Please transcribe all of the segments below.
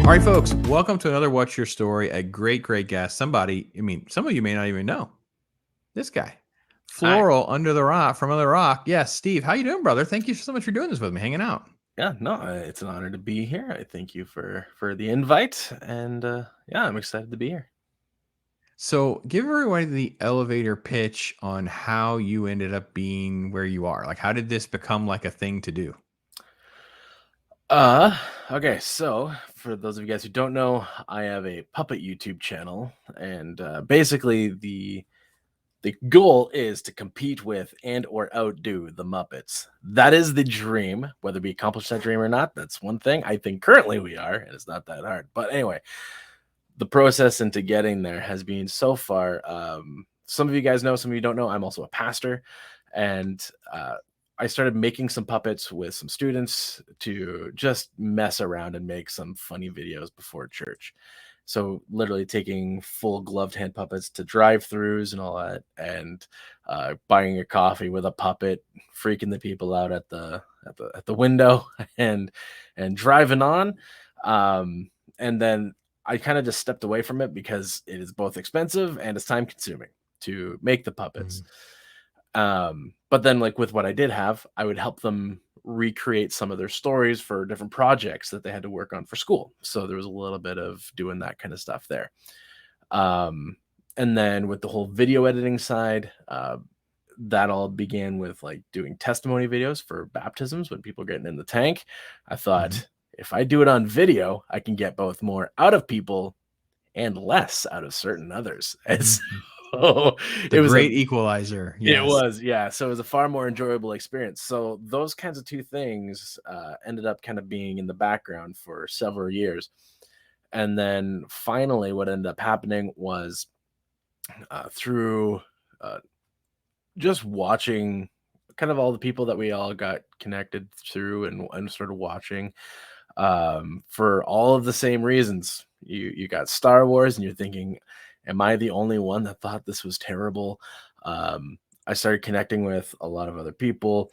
All right, folks, welcome to another What's Your Story, a great guest. Some of you may not even know. This guy, Hi. Floral, Under the Rock, from Under the Rock. Yes, Steve, how you doing, brother? Thank you so much for doing this with me, hanging out. Yeah, no, it's an honor to be here. I thank you for the invite, and yeah, I'm excited to be here. So give everybody the elevator pitch on how you ended up being where you are. Like, how did this become like a thing to do? Okay, so for those of you guys who don't know, I have a puppet YouTube channel, and basically the goal is to compete with and or outdo the Muppets. That is the dream. Whether we accomplish that dream or not, that's one thing. I think currently we are, and it's not that hard. But anyway, the process into getting there has been so far. Some of you guys know, some of you don't know. I'm also a pastor, and I started making some puppets with some students to just mess around and make some funny videos before church. So literally taking full gloved hand puppets to drive-throughs and all that, and buying a coffee with a puppet, freaking the people out at the window, and driving on. And then I kind of just stepped away from it because it is both expensive and it's time consuming to make the puppets. Mhm. But then, like with what I did have, I would help them recreate some of their stories for different projects that they had to work on for school. So there was a little bit of doing that kind of stuff there. Um, and then with the whole video editing side, that all began with like doing testimony videos for baptisms when people are getting in the tank. I Mhm. thought if I do it on video, I can get both more out of people and less out of certain others. And Mhm. so The it was a great equalizer. it Yes. was, yeah. So it was a far more enjoyable experience. So those kinds of two things ended up kind of being in the background for several years. And then finally, what ended up happening was through uh, just watching kind of all the people that we all got connected through and started watching for all of the same reasons. You got Star Wars, and you're thinking, "Am I the only one that thought this was terrible?" Um, I started connecting with a lot of other people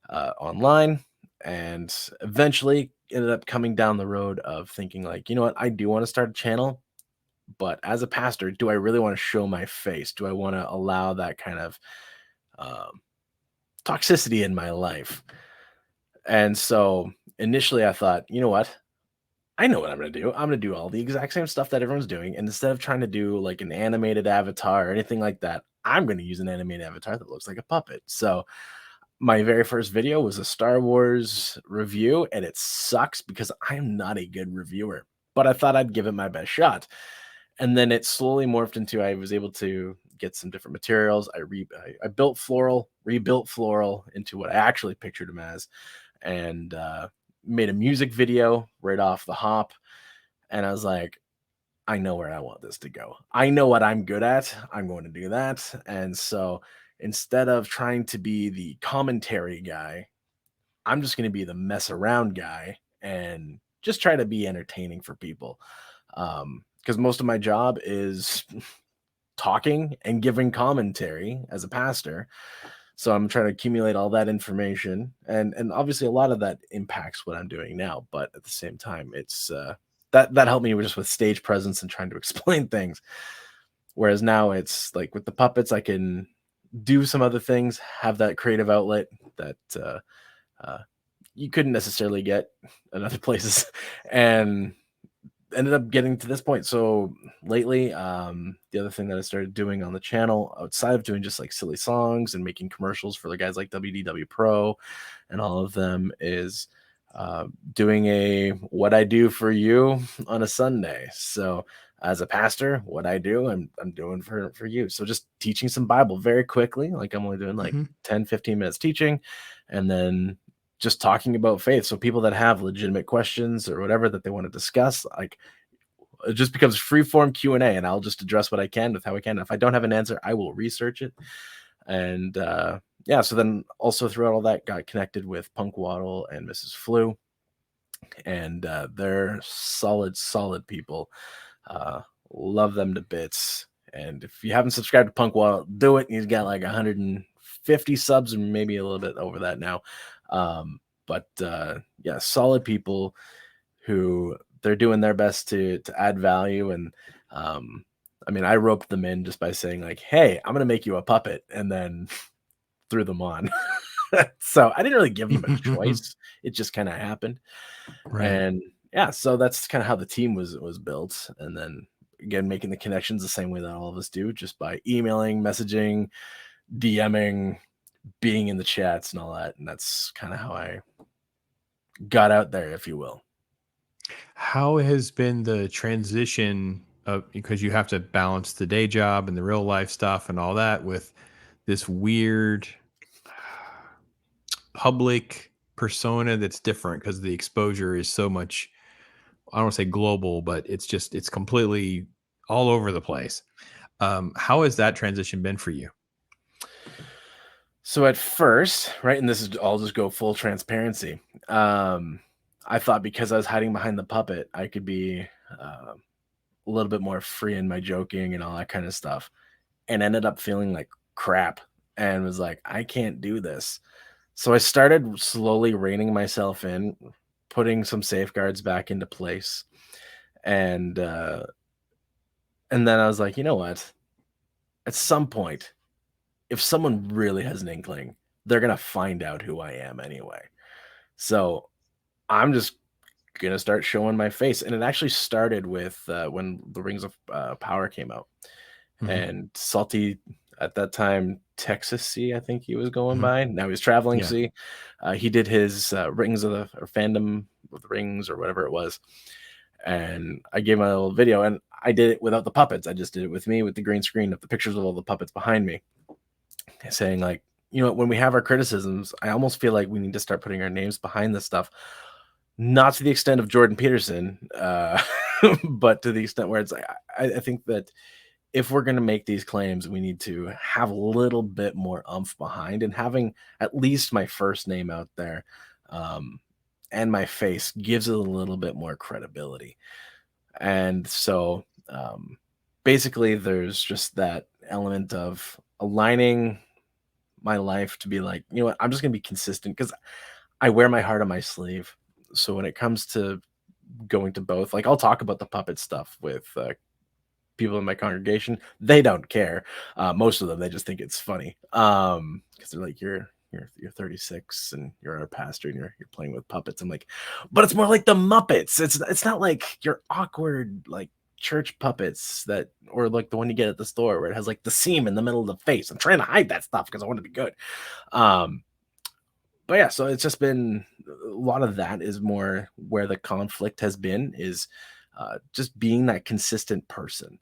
online, and eventually ended up coming down the road of thinking, like, you know what, I do want to start a channel, but as a pastor, do I really want to show my face? Do I want to allow that kind of um, toxicity in my life? And so initially, I thought, you know what, I know what I'm gonna do. I'm gonna do all the exact same stuff that everyone's doing, and instead of trying to do like an animated avatar or anything like that, I'm gonna use an animated avatar that looks like a puppet. So my very first video was a Star Wars review, and it sucks because I am not a good reviewer, but I thought I'd give it my best shot. And then it slowly morphed into I was able to get some different materials. I built Floral, rebuilt Floral into what I actually pictured him as, and made a music video right off the hop. And I was like, I know where I want this to go. I know what I'm good at. I'm going to do that. And so instead of trying to be the commentary guy, I'm just going to be the mess around guy and just try to be entertaining for people. Because most of my job is talking and giving commentary as a pastor. So I'm trying to accumulate all that information, and obviously a lot of that impacts what I'm doing now. But at the same time, it's that helped me just with stage presence and trying to explain things. Whereas now it's like with the puppets, I can do some other things, have that creative outlet that uh, you couldn't necessarily get in other places, and ended up getting to this point. So lately, the other thing that I started doing on the channel, outside of doing just like silly songs and making commercials for the guys like WDW Pro and all of them, is doing a what I do for you on a Sunday. So as a pastor, what I do, I'm doing for you. So just teaching some Bible very quickly, like I'm only doing like Mhm. 10-15 minutes teaching, and then just talking about faith. So people that have legitimate questions or whatever that they want to discuss, like it just becomes free form Q&A, and I'll just address what I can with how I can. If I don't have an answer, I will research it. And yeah, so then also throughout all that, got connected with Punk Waddle and Mrs. Flu, and they're solid people. Uh, Love them to bits. And if you haven't subscribed to Punk Waddle, do it. He's got like 150 subs, and maybe a little bit over that now. But yeah, solid people who they're doing their best to add value, and I mean, I roped them in just by saying like, "Hey, I'm gonna make you a puppet," and then threw them on. So I didn't really give them a choice. It just kind of happened. Right. And yeah, so that's kind of how the team was built. And then again, making the connections the same way that all of us do, just by emailing, messaging, DMing, being in the chats and all that. And that's kind of how I got out there, if you will. How has been the transition of, because you have to balance the day job and the real life stuff and all that with this weird public persona that's different because the exposure is so much, I don't want to say global, but it's completely all over the place. How has that transition been for you? So at first, right, and this is I'll just go full transparency. Um, I thought because I was hiding behind the puppet, I could be a little bit more free in my joking and all that kind of stuff, and ended up feeling like crap and was like, I can't do this. So I started slowly reining myself in, putting some safeguards back into place, and and then I was like, you know what? At some point, if someone really has an inkling, they're gonna find out who I am anyway. So I'm just gonna start showing my face, and it actually started with when the Rings of Power came out, Hmm. and Salty at that time, Texas C, I think he was going Hmm. by. Now he's traveling Yeah. C. He did his Rings of the or fandom of the Rings or whatever it was, and I gave him a little video, and I did it without the puppets. I just did it with me with the green screen of the pictures of all the puppets behind me, saying like, you know, when we have our criticisms, I almost feel like we need to start putting our names behind this stuff. Not to the extent of Jordan Peterson, but to the extent where it's like I think that if we're going to make these claims, we need to have a little bit more umph behind, and having at least my first name out there um, and my face gives it a little bit more credibility. And so basically, there's just that element of aligning my life to be like, you know what, I'm just going to be consistent because I wear my heart on my sleeve. So when it comes to going to both, like I'll talk about the puppet stuff with people in my congregation. They don't care. Most of them, they just think it's funny. Because they're like, you're 36 and you're our pastor and you're playing with puppets. I'm like, but it's more like the Muppets. It's not like your awkward like church puppets that or like the one you get at the store where it has like the seam in the middle of the face. I'm trying to hide that stuff because I want to be good. Um, but yeah, so it's just been a lot of that is more where the conflict has been is just being that consistent person.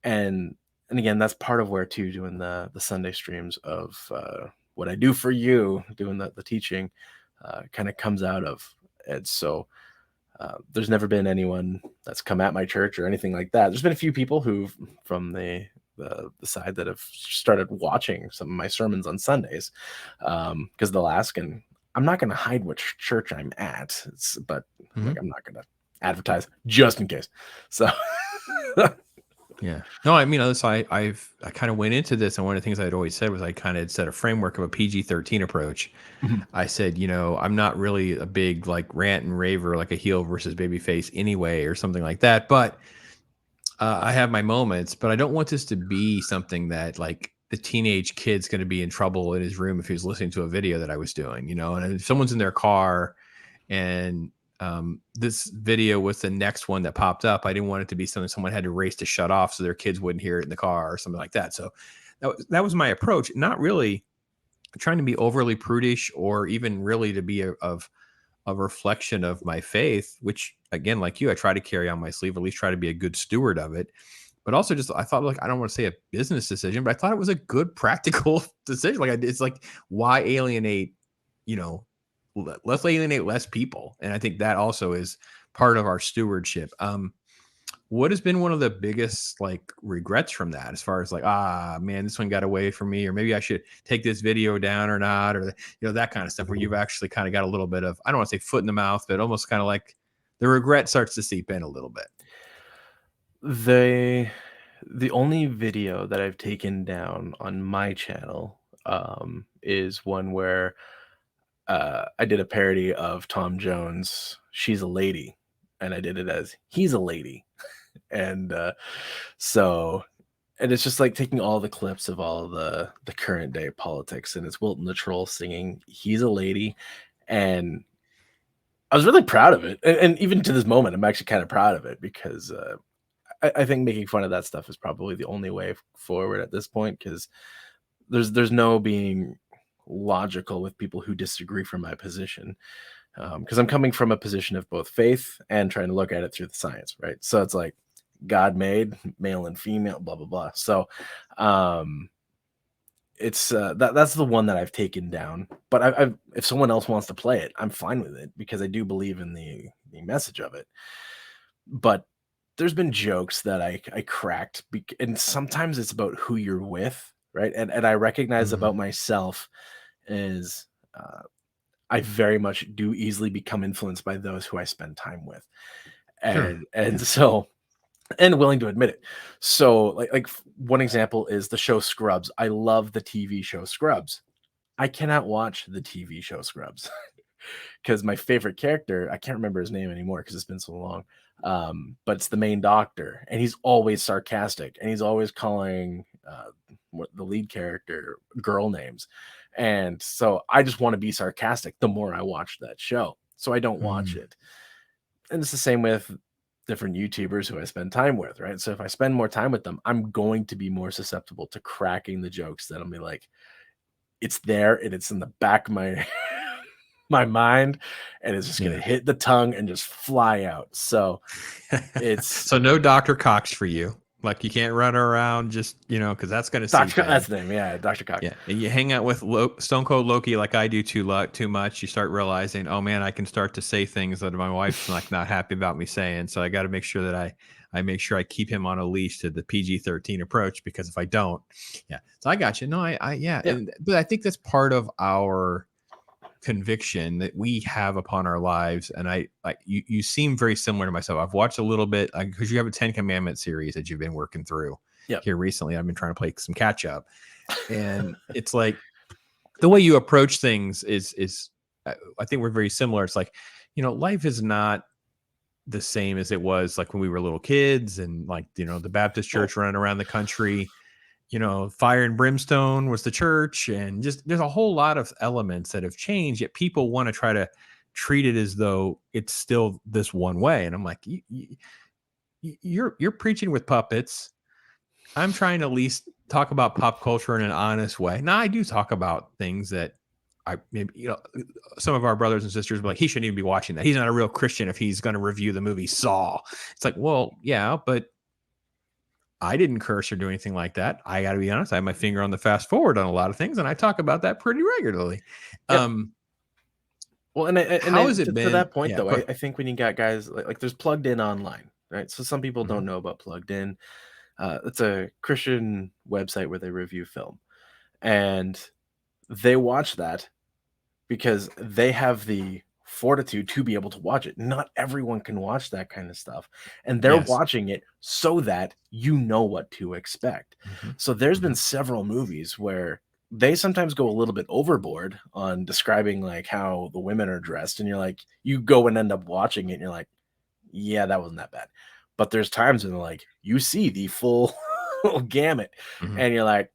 And again, that's part of where too doing the Sunday streams of what I do for you, doing the teaching, kind of comes out of. And so there's never been anyone that's come at my church or anything like that. There's been a few people who from the side that have started watching some of my sermons on Sundays because they'll ask, and I'm not going to hide which church I'm at, but I'm Hmm. like I'm not going to advertise just in case. So Yeah. No, I mean, that's I kind of went into this, and one of the things I'd always said was I kind of set a framework of a PG-13 approach. Mhm. I said, I'm not really a big like rant and raver like a heel versus baby face anyway, or something like that. But I have my moments, but I don't want this to be something that like the teenage kid's going to be in trouble in his room if he's listening to a video that I was doing, and if someone's in their car and this video was the next one that popped up. I didn't want it to be something someone had to race to shut off so their kids wouldn't hear it in the car or something like that. So that was my approach. Not really trying to be overly prudish or even really to be of a reflection of my faith, which again, like you, I try to carry on my sleeve, at least try to be a good steward of it. But also just I thought like I don't want to say a business decision, but I thought it was a good practical decision. Like it's like why alienate, you know, let's alienate less people. And I think that also is part of our stewardship. What has been one of the biggest like regrets from that as far as like, man, this one got away from me, or maybe I should take this video down or not, or that kind of stuff where you've actually kind of got a little bit of, I don't want to say foot in the mouth, but almost kind of like the regret starts to seep in a little bit. the the only video that I've taken down on my channel is one where I did a parody of Tom Jones. She's a lady, and I did it as he's a lady. And so and it's just like taking all the clips of all of the current day politics, and it's Wilton the Troll singing he's a lady. And I was really proud of it. And even to this moment, I'm actually kind of proud of it because I think making fun of that stuff is probably the only way forward at this point, because there's no being logical with people who disagree from my position, because I'm coming from a position of both faith and trying to look at it through the science, right? So it's like God made male and female, blah blah blah. So it's that's the one that I've taken down. But I've if someone else wants to play it, I'm fine with it because I do believe in the message of it. But there's been jokes that I cracked, and sometimes it's about who you're with, right? And I recognize Mhm. about myself is I very much do easily become influenced by those who I spend time with, Sure. and Yeah. so and willing to admit it. So one example is the show Scrubs. I love the TV show Scrubs. I cannot watch the TV show Scrubs because my favorite character, I can't remember his name anymore because it's been so long. But it's the main doctor, and he's always sarcastic, and he's always calling the lead character girl names. And so I just want to be sarcastic the more I watch that show. So I don't watch Mm. it. And it's the same with different YouTubers who I spend time with, right? So if I spend more time with them, I'm going to be more susceptible to cracking the jokes that'll be like, it's there and it's in the back of my my mind, and it's just gonna Yeah. hit the tongue and just fly out. So it's So no Dr. Cox for you. Like you can't run around just, because that's going to seep That's in. the name, yeah, Dr. Cox. Yeah. And you hang out with Stone Cold Loki like I do too much. You start realizing, oh man, I can start to say things that my wife's like not happy about me saying. So I got to make sure that I make sure I keep him on a leash to the PG-13 approach, because if I don't, yeah. So I got you. No, yeah. Yeah, But I think that's part of our conviction that we have upon our lives. And I like you seem very similar to myself. I've watched a little bit because you have a 10 commandment series that you've been working through yeah, here recently. I've been trying to play some catch up, and it's like the way you approach things is I think we're very similar. It's like, life is not the same as it was like when we were little kids, and like, the Baptist oh, church running around the country. Fire and brimstone was the church, and just there's a whole lot of elements that have changed, yet people want to try to treat it as though it's still this one way. And I'm like, you're preaching with puppets. I'm trying to at least talk about pop culture in an honest way. Now, I do talk about things that I maybe, some of our brothers and sisters be like, he shouldn't even be watching that. He's not a real Christian if he's going to review the movie Saw. It's like, well, yeah, but I didn't curse or do anything like that. I got to be honest. I have my finger on the fast forward on a lot of things, and I talk about that pretty regularly. yep. Um, Well, how has it to been? that point Yeah, though, go I think when you got guys like there's Plugged In online, right? So some people ahead. don't know about Plugged In. It's a Christian website where they review film, and they watch that because they have the fortitude to be able to watch it. Not everyone can watch that kind of stuff. And they're Yes. watching it so that you know what to expect. Mm-hmm. So there's been Mm-hmm. several movies where they sometimes go a little bit overboard on describing like how the women are dressed. And you're like, you go and end up watching it and you're like, yeah, that wasn't that bad. But there's times when like you see the full gamut Mm-hmm. and you're like,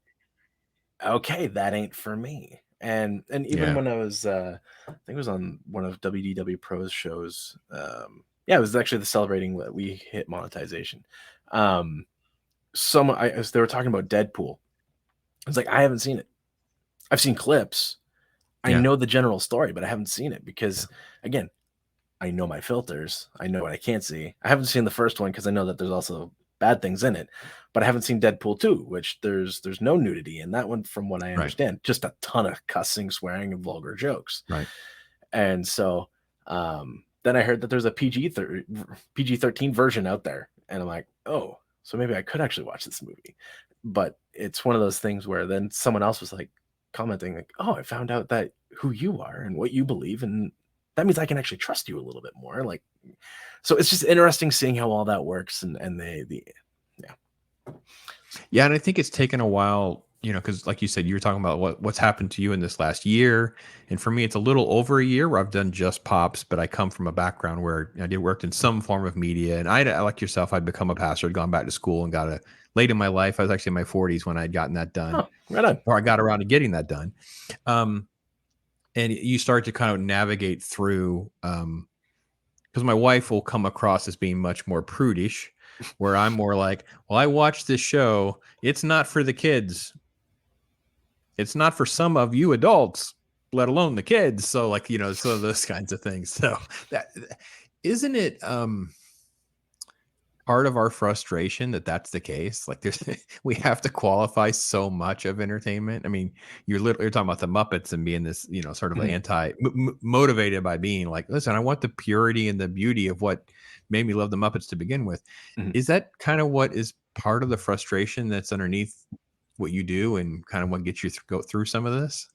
okay, that ain't for me. And even Yeah. when I was I think it was on one of WDW Pro's shows. Yeah, it was actually the celebrating that we hit monetization. Um as they were talking about Deadpool. I was like, I haven't seen it. I've seen clips. I Yeah. know the general story, but I haven't seen it Yeah. because again, I know my filters. I know what I can't see. I haven't seen the first one because I know that there's also bad things in it, but I haven't seen Deadpool 2, which there's no nudity in that one from what I Right. understand. Just a ton of cussing, swearing, and vulgar jokes. Right. And so then I heard that there's a PG-13 version out there, and I'm like, oh, so maybe I could actually watch this movie. But it's one of those things where then someone else was like commenting like, oh, I found out that who you are and what you believe, and that means I can actually trust you a little bit more. Like, so it's just interesting seeing how all that works, and the yeah. Yeah, and I think it's taken a while you know, because like you said, you were talking about what's happened to you in this last year, and for me, it's a little over a year where I've done just pops, but I come from a background where I did worked in some form of media, and I like yourself, I'd become a pastor, I'd gone back to school, and got a late in my life. I was actually in my 40s when I'd gotten that done, Oh, right on. or I got around to getting that done. And you start to kind of navigate through, because my wife will come across as being much more prudish, where I'm more like, well, I watched this show. It's not for the kids. It's not for some of you adults, let alone the kids. So like, you know, so those kinds of things. So that isn't it part of our frustration that that's the case. Like there's we have to qualify so much of entertainment. I mean, you're talking about the Muppets and being this, you know, sort of Mhm, motivated by being like, listen, I want the purity and the beauty of what made me love the Muppets to begin with. mhm. Is that kind of what is part of the frustration that's underneath what you do and kind of what gets you go through some of this?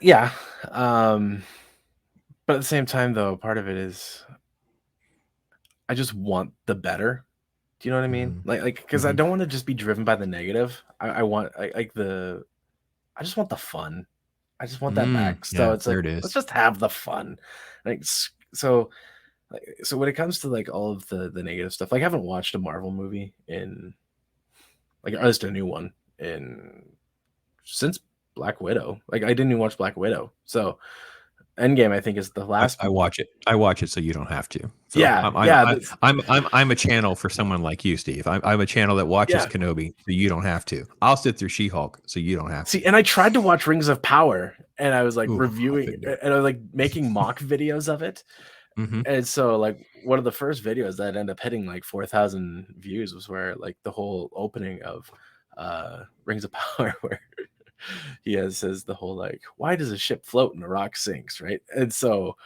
Yeah, um, but at the same time, though, part of it is I just want the better. Do you know what I mean? Mhm. Because I Mhm. don't want to just be driven by the negative. I want I just want the fun. I just want that back. So Yeah, it's there like, it let's is. just have the fun. So so when it comes to like all of the negative stuff, like I haven't watched a Marvel movie in like at least a new one in since Black Widow. Like I didn't even watch Black Widow. So Endgame, I think, is the last. I watch it. I watch it so you don't have to. So Yeah, yeah, I'm a channel for someone like you, Steve. I'm a channel that watches yeah. Kenobi so you don't have to. I'll sit through She-Hulk so you don't have to. See, and I tried to watch Rings of Power, and I was like Ooh, I reviewing, couldn't do it. and I was like making mock videos of it. Hmm. And so, like, one of the first videos that ended up hitting like 4,000 views was where like the whole opening of Rings of Power, where he has says the whole like, why does a ship float and a rock sinks, right? And so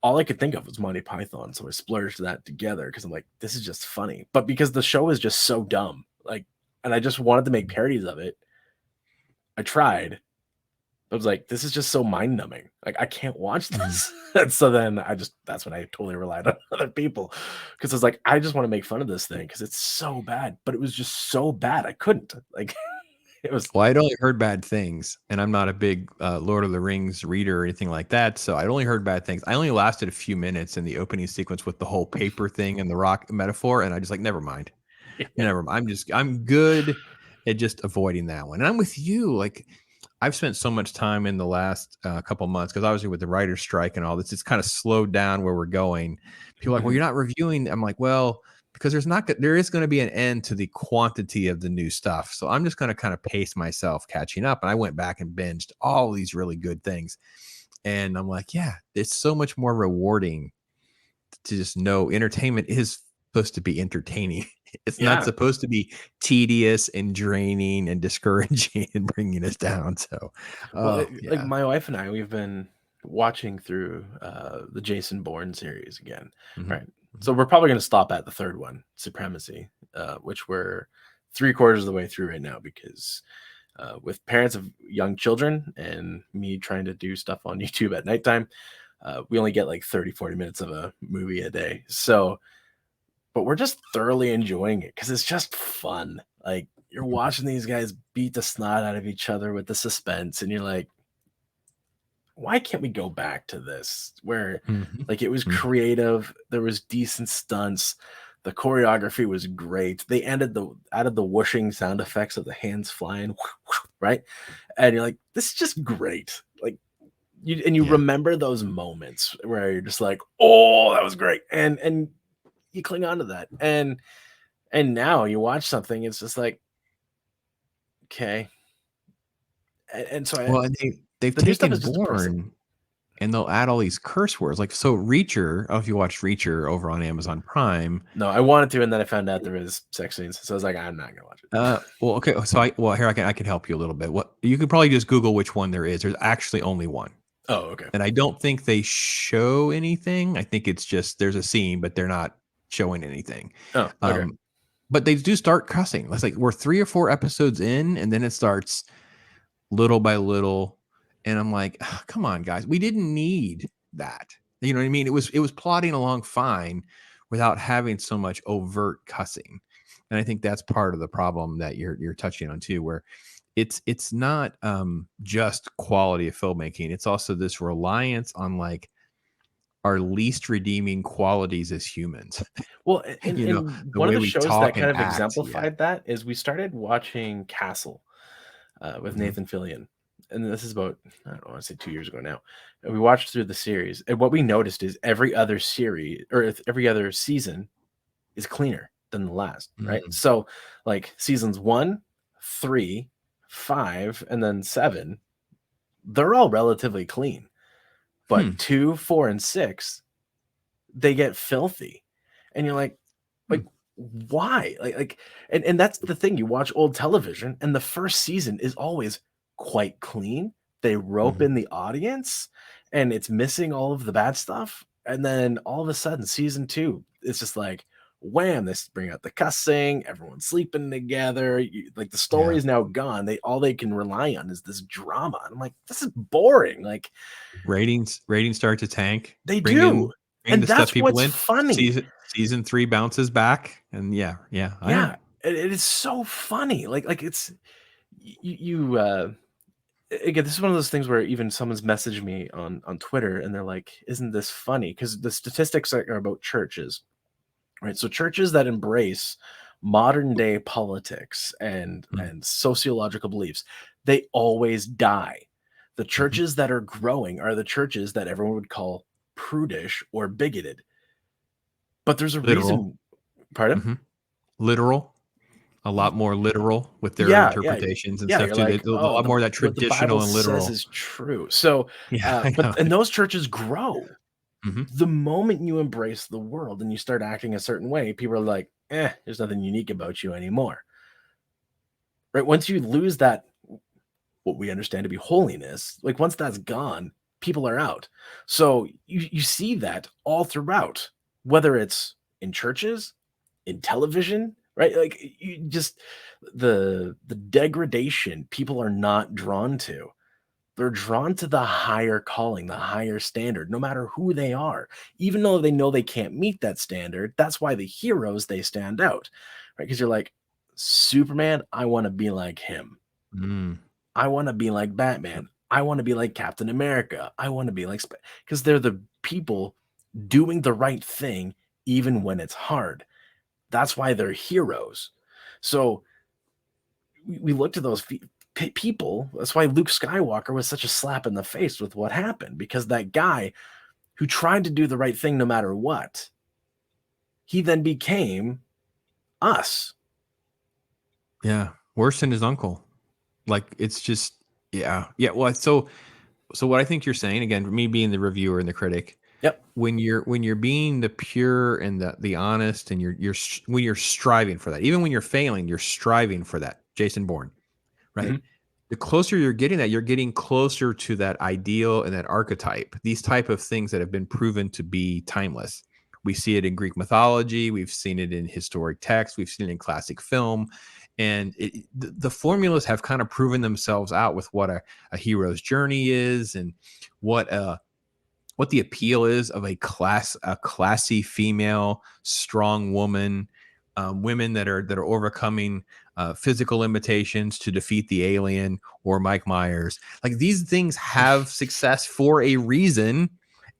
all I could think of was Monty Python, so I splurged that together because I'm like, this is just funny. But because the show is just so dumb, like, and I just wanted to make parodies of it, I tried. I was like, this is just so mind numbing. Like, I can't watch Hmm. this. And so then that's when I totally relied on other people because I was like, I just want to make fun of this thing because it's so bad. But it was just so bad. I couldn't. Like, it was, Well, I'd only heard bad things, and I'm not a big Lord of the Rings reader or anything like that. So I'd only heard bad things. I only lasted a few minutes in the opening sequence with the whole paper thing and the rock metaphor, and I just like, never mind. yeah. Never mind. I'm good at just avoiding that one. And I'm with you. Like I've spent so much time in the last couple months because obviously with the writer's strike and all this, it's kind of slowed down where we're going. People are like, well, Mhm. you're not reviewing. I'm like, well, because there is going to be an end to the quantity of the new stuff. So I'm just going to kind of pace myself catching up. And I went back and binged all these really good things. And I'm like, yeah, it's so much more rewarding to just know entertainment is supposed to be entertaining. It's not Yeah. supposed to be tedious and draining and discouraging and bringing us down. So, Well, oh like yeah. my wife and I, we've been watching through the Jason Bourne series again, Mhm, right? So mhm, we're probably going to stop at the third one, Supremacy, which we're three-quarters of the way through right now because with parents of young children and me trying to do stuff on YouTube at nighttime, we only get like 30, 40 minutes of a movie a day. So, but we're just thoroughly enjoying it because it's just fun. Like you're watching these guys beat the snot out of each other with the suspense, and you're like, why can't we go back to this where mhm, like it was mhm. creative, there was decent stunts, the choreography was great. They added the whooshing sound effects of the hands flying, right? And you're like, this is just great. Like you Yeah. remember those moments where you're just like, oh, that was great. And you cling on to that. And now you watch something, it's just like, okay. And so Well, and they've the new stuff taken is just depressing. Born and they'll add all these curse words. Like so Reacher, I don't know if you watched Reacher over on Amazon Prime. No, I wanted to, and then I found out there was sex scenes, so I was like, I'm not gonna watch it. Well, okay. So here I can help you a little bit. What you could probably just Google which one there is. There's actually only one. Oh, okay. And I don't think they show anything. I think it's just there's a scene, but they're not showing anything. Oh, okay. Um, but they do start cussing. It's like we're 3 or 4 episodes in, and then it starts little by little. And I'm like, "Ah, come on, guys, we didn't need that. You know what I mean? It was plotting along fine without having so much overt cussing. And I think that's part of the problem that you're touching on too, where it's not just quality of filmmaking. It's also this reliance on like our least redeeming qualities as humans. Well, You know, and the one of way the we shows that talk and kind of act. Yeah. exemplified that is we started watching Castle with Hmm. Nathan Fillion, and this is about, I don't know, I want to say 2 years ago now. And we watched through the series, and what we noticed is every other series or every other season is cleaner than the last, right? Mm. So, like seasons 1, 3, 5, and then 7, they're all relatively clean, but Hmm. 2, 4, and 6, they get filthy, and you're Hmm. like, why? And that's the thing. You watch old television, and the first season is always quite clean. They rope Mhm. in the audience, and it's missing all of the bad stuff. And then all of a sudden, season 2, it's just like wham! They bring out the cussing. Everyone's sleeping together. Like the story Yeah. is now gone. They can rely on is this drama. And I'm like, this is boring. Like Ratings start to tank. they Bring do, in bring and the stuff that's people what's in. funny. Season 3 bounces back, and yeah, I know. Yeah, it is so funny. Like it's you. Again, this is one of those things where even someone's messaged me on Twitter, and they're like, "Isn't this funny?" Because the statistics are about churches, right? So churches that embrace modern day politics Mm, and sociological beliefs, they always die. The mhm. churches that are growing are the churches that everyone would call prudish or bigoted. But there's a Literal. reason. Pardon? Mhm. Literal. A lot more literal with their Yeah, yeah, interpretations and yeah, stuff you're too. like, A "Oh, lot the more of that what the Bible traditional and says literal. is true." So, Yeah, I know. but and those churches grow. Mhm. The moment you embrace the world and you start acting a certain way, people are like, there's nothing unique about you anymore." Right? Once you lose that, what we understand to be holiness, like once that's gone, people are out. So you see that all throughout, whether it's in churches, in television, right? Like you just the degradation people are not drawn to. They're drawn to the higher calling, the higher standard, no matter who they are. Even though they know they can't meet that standard, that's why the heroes they stand out, right? Because you're like, Superman, I want to be like him. Mm. I want to be like Batman. I want to be like Captain America. I want to be like, because they're the people doing the right thing, even when it's hard. That's why they're heroes. So we look to those people. That's why Luke Skywalker was such a slap in the face with what happened, because that guy who tried to do the right thing no matter what, he then became us. Yeah. Worse than his uncle. Like, it's just yeah. Yeah, well, so what I think you're saying, again, me being the reviewer and the critic, Yep. when you're being the pure and the honest, and when you're striving for that, even when you're failing, you're striving for that. Jason Bourne, right? Mhm. The closer you're getting that, you're getting closer to that ideal and that archetype. These type of things that have been proven to be timeless. We see it in Greek mythology. We've seen it in historic text. We've seen it in classic film. And the formulas have kind of proven themselves out with what a hero's journey is, and what what the appeal is of a classy female strong woman, women that are overcoming physical limitations to defeat the alien or Mike Myers. Like, these things have success for a reason,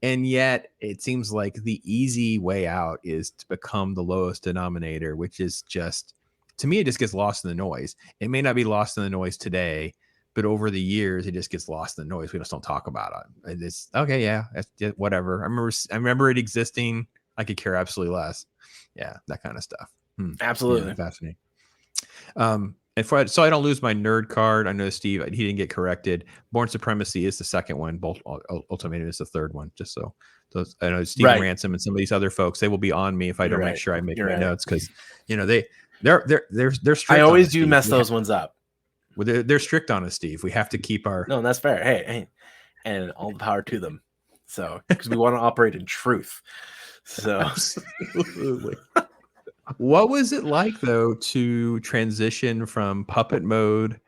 and yet it seems like the easy way out is to become the lowest denominator, which is just, to me, it just gets lost in the noise. It may not be lost in the noise today, but over the years it just gets lost in the noise. We just don't talk about it. It's okay, yeah, that's just whatever. I remember it existing. I could care absolutely less. Yeah, that kind of stuff. Yeah, Absolutely. fascinating. And so I don't lose my nerd card. I know Steve, he didn't get corrected. Born Supremacy is the second one. Bolt Ultimatum is the third one. Just so I know Stephen Right. Ransom and some of these other folks, they will be on me if I You're don't make right. sure I make You're my right. notes, because they're I strict on always us, do Steve. mess those ones up. They're strict on us, Steve. We have to keep our No, that's fair. Hey, and all the power to them. So, because we want to operate in truth. So, absolutely. What was it like, though, to transition from puppet mode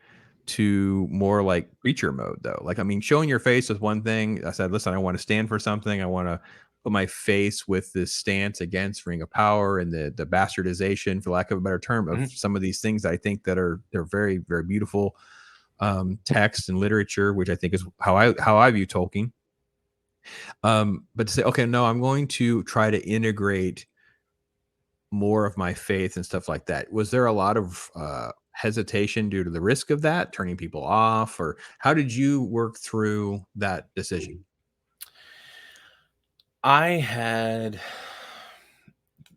to more like preacher mode, though? Like, I mean, showing your face was one thing. I said, listen, I want to stand for something. I want to put my face with this stance against Ring of Power and the bastardization, for lack of a better term, of Mhm. some of these things that I think that they're very, very beautiful text and literature, which I think is how I view Tolkien. But to say, okay, no, I'm going to try to integrate more of my faith and stuff like that. Was there a lot of hesitation due to the risk of that, turning people off, or how did you work through that decision? I had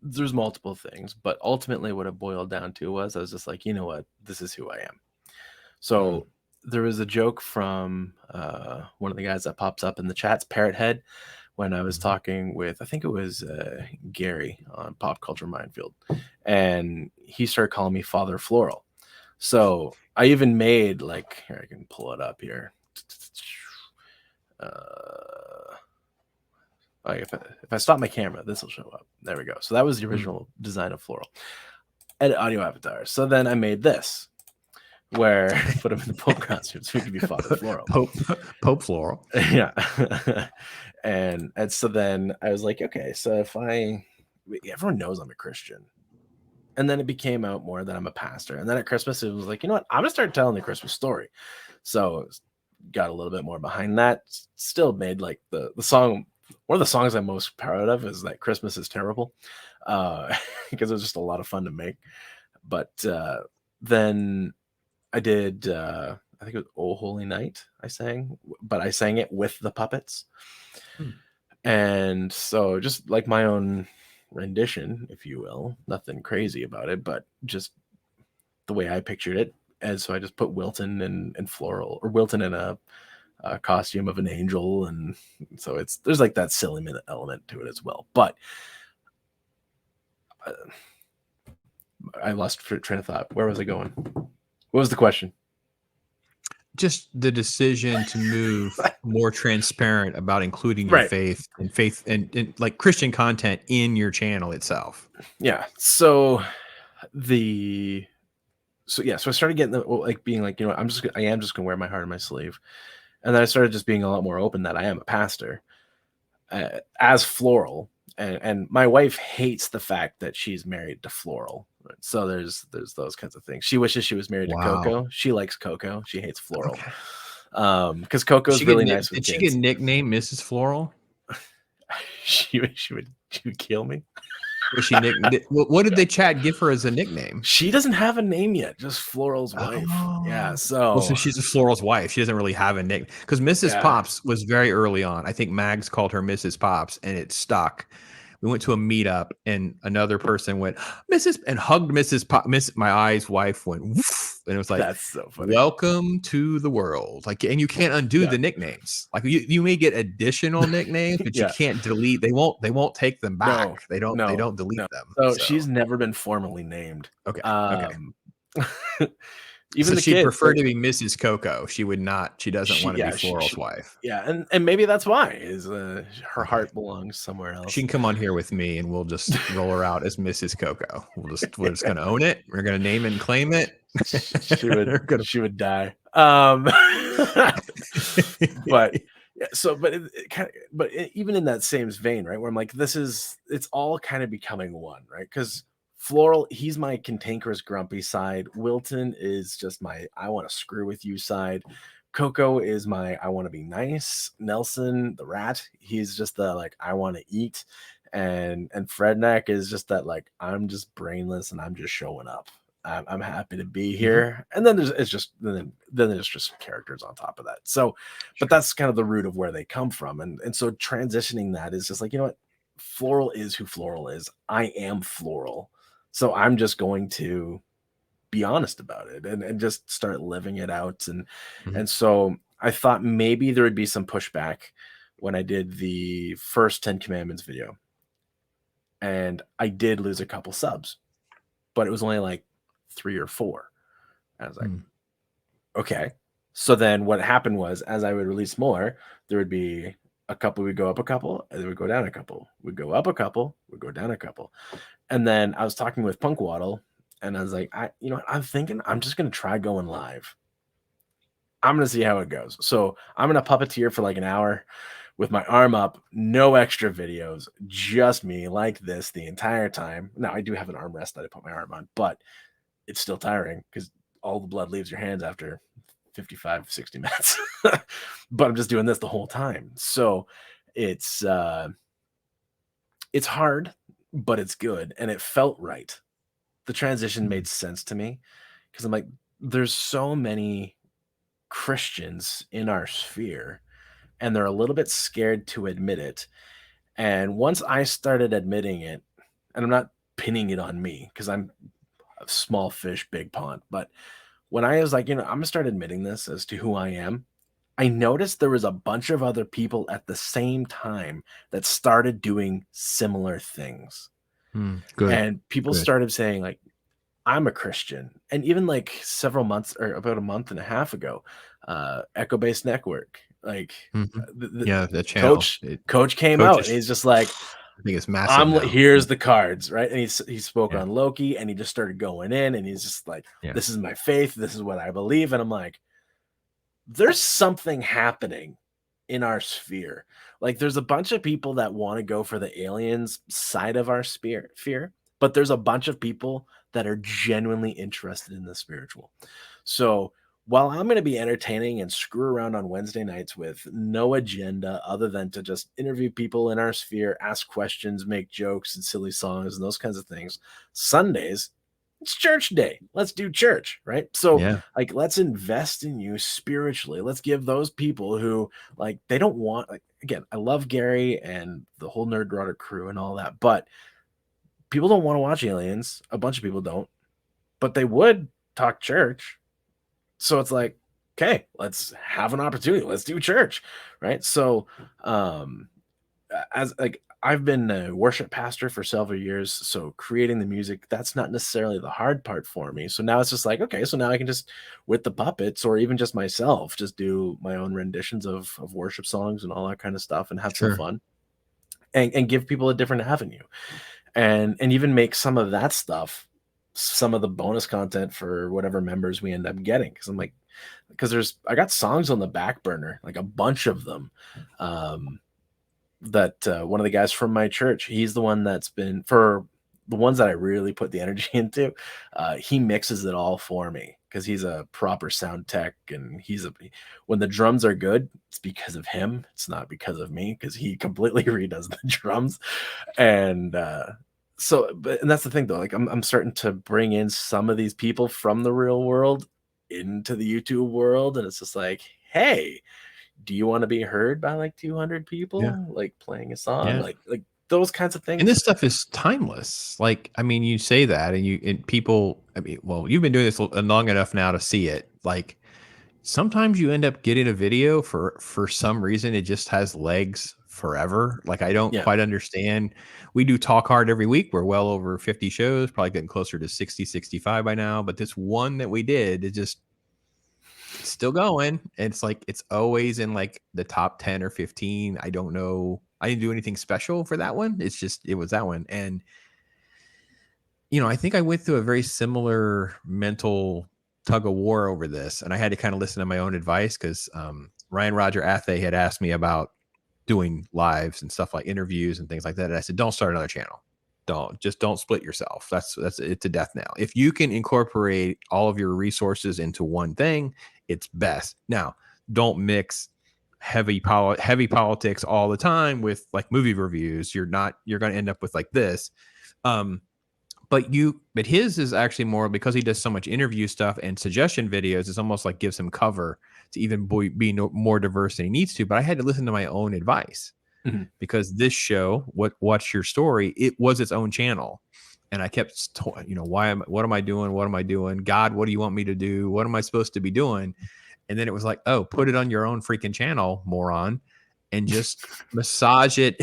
there's multiple things, but ultimately what it boiled down to was I was just like, you know what, this is who I am. Mm, So there was a joke from one of the guys that pops up in the chats, Parrot Head, when I was mhm. talking with, I think it was Gary on Pop Culture Minefield, and he started calling me Father Floral. So I even made like, here I can pull it up here. Uh, like if I stop my camera, this will show up. There we go. So that was the Mm. original design of Floral. Edit audio avatar. So then I made this where put him in the Pope costume so he could be Father Floral. Pope Pope Floral. Yeah. and so then I was like, okay, so if everyone knows I'm a Christian. And then it became out more that I'm a pastor. And then at Christmas, it was like, you know what? I'm gonna start telling the Christmas story. So got a little bit more behind that. Still made like the song. One of the songs I'm most proud of is that Christmas is terrible, because it was just a lot of fun to make. But then I did. I think it was "Oh Holy Night." I sang, but I sang it with the puppets, Mm. and so just like my own rendition, if you will. Nothing crazy about it, but just the way I pictured it. And so I just put Wilton and Floral, or Wilton in a costume of an angel, and so there's like that silly element to it as well. But uh, I lost train of thought. Where was I going? What was the question? Just the decision to move more transparent about including your Right. faith and like Christian content in your channel itself. Yeah. The so I started getting like being like, you know, I am just gonna wear my heart on my sleeve, and then I started just being a lot more open that I am a pastor, as Floral, and my wife hates the fact that she's married to Floral. Right? So there's those kinds of things. She wishes she was married to Wow. Coco. She likes Coco. She hates Floral, Okay. because Coco is really nice with Did she get kids. nicknamed Mrs. Floral? She would kill me. Was she what did they chat give her as a nickname? She doesn't have a name yet, just Floral's wife. Yeah, Oh. Well, so so she's a Floral's wife. She doesn't really have a nick because Mrs. yeah, Pops was very early on. I think Mags called her Mrs. Pops, and it stuck. We went to a meetup, and another person went Mrs. and hugged Mrs. Pop. My eyes wife went woof, and it was like, that's so funny. "Welcome to the world." Like, and you can't undo Yeah, the nicknames. Like, you may get additional nicknames, but you yeah. can't delete. They won't take them No, back. They no, don't delete no. them. So So she's never been formally named. okay, okay. Um, So even the she'd kids, prefer to be Mrs. Coco. She would not. She doesn't she want to be yeah, Floral's wife. yeah, and maybe that's why is her Okay. heart belongs somewhere She else. can come on here with me and we'll just roll her out as Mrs. Coco. We're just gonna own it. We're gonna name it and claim it. She would We're gonna she would die. But yeah, so it kind of even in that same vein, right? Where I'm like, it's all kind of becoming one, right? Because Floral, he's my cantankerous, grumpy side. Wilton is just my I want to screw with you side. Coco is my I want to be nice. Nelson, the rat, he's just the like I want to eat. And Fredneck is just that like I'm just brainless and I'm just showing up. I'm happy to be Mhm. here. And then there's just characters on top of that. So, but Sure. that's kind of the root of where they come from. And so transitioning that is just like, you know what? Floral is who Floral is. I am Floral. So I'm just going to be honest about it and just start living it out. Mhm. And so I thought maybe there would be some pushback when I did the first 10 Commandments video. And I did lose a couple subs, but it was only like 3 or 4. I was like, Mm. okay. So then what happened was as I would release more, there would be a couple would go up a couple, and it would go down a couple. Would go up a couple, would go down a couple. And then I was talking with Punk Waddle, and I was like, you know what? I'm thinking I'm just gonna try going live. I'm gonna see how it goes. So I'm gonna puppeteer for like an hour with my arm up, no extra videos, just me like this the entire time. Now I do have an armrest that I put my arm on, but it's still tiring because all the blood leaves your hands after 55, 60 minutes. But I'm just doing this the whole time. So it's it's hard, but it's good. And it felt right. The transition Mm. made sense to me because I'm like, there's so many Christians in our sphere, and they're a little bit scared to admit it. And once I started admitting it, and I'm not pinning it on me because I'm a small fish, big pond, but when I was like, I'm gonna start admitting this as to who I am, I noticed there was a bunch of other people at the same time that started doing similar things. Good. And people Good. started saying, like, I'm a Christian. And even like several months or about a month and a half ago, Echo Based Network, like Mhm. the Yeah, the channel. coach came Coach out and is, he's just like, I think it's massive now. here's the cards, right? And he spoke Yeah. on Loki and he just started going in and he's just like, Yeah. this is my faith, this is what I believe. And I'm like, there's something happening in our sphere. Like there's a bunch of people that want to go for the aliens side of our sphere, but there's a bunch of people that are genuinely interested in the spiritual. So while I'm going to be entertaining and screw around on Wednesday nights with no agenda other than to just interview people in our sphere, ask questions, make jokes and silly songs and those kinds of things, Sundays, it's church day. Let's do church, right? So, Yeah. like, let's invest in you spiritually. Let's give those people who, like, they don't want, like, again, I love Gary and the whole Nerd Rudder crew and all that, but people don't want to watch aliens. A bunch of people don't, but they would talk church. So it's like, okay, let's have an opportunity. Let's do church, right? So, um, as like I've been a worship pastor for several years, so creating the music, that's not necessarily the hard part for me. So now it's just like, okay, so now I can just with the puppets or even just myself, just do my own renditions of worship songs and all that kind of stuff and have some Sure. fun and give people a different avenue and even make some of that stuff some of the bonus content for whatever members we end up getting. Because I'm like, because I got songs on the back burner, like a bunch of them. Um, that one of the guys from my church, he's the one that's been for the ones that I really put the energy into. He mixes it all for me because he's a proper sound tech, and when the drums are good, it's because of him. It's not because of me because he completely redoes the drums, and and that's the thing though. Like I'm starting to bring in some of these people from the real world into the YouTube world, and it's just like, hey, do you want to be heard by like 200 Yeah. people like playing a song Yeah. like those kinds of And things? this stuff is timeless. Like, I mean, you say that and people, I mean, well, you've been doing this long enough now to see it. Like, sometimes you end up getting a video for some reason it just has legs forever. Like, I don't Yeah. quite understand. We do Talk Hard every week. We're well over 50 shows, probably getting closer to 60, 65 by now. But this one that we did, it's still going. And it's like it's always in like the top 10 or 15. I don't know. I didn't do anything special for that one. It was that one. And I think I went through a very similar mental tug of war over this, and I had to kind of listen to my own advice because Ryan Roger Athay had asked me about doing lives and stuff like interviews and things like that. And I said, don't start another channel. Don't split yourself. That's it to death now. If you can incorporate all of your resources into one thing, it's best. Now, don't mix heavy politics all the time with like movie reviews. You're going to end up with like this. Um, but his is actually more because he does so much interview stuff and suggestion videos. It's almost like gives him cover to even be more diverse than he needs to. But I had to listen to my own advice Mhm. because this show, What's Your Story, it was its own channel. And I kept, what am I doing? What am I doing? God, what do you want me to do? What am I supposed to be doing? And then it was like, oh, put it on your own freaking channel, moron, and just massage it,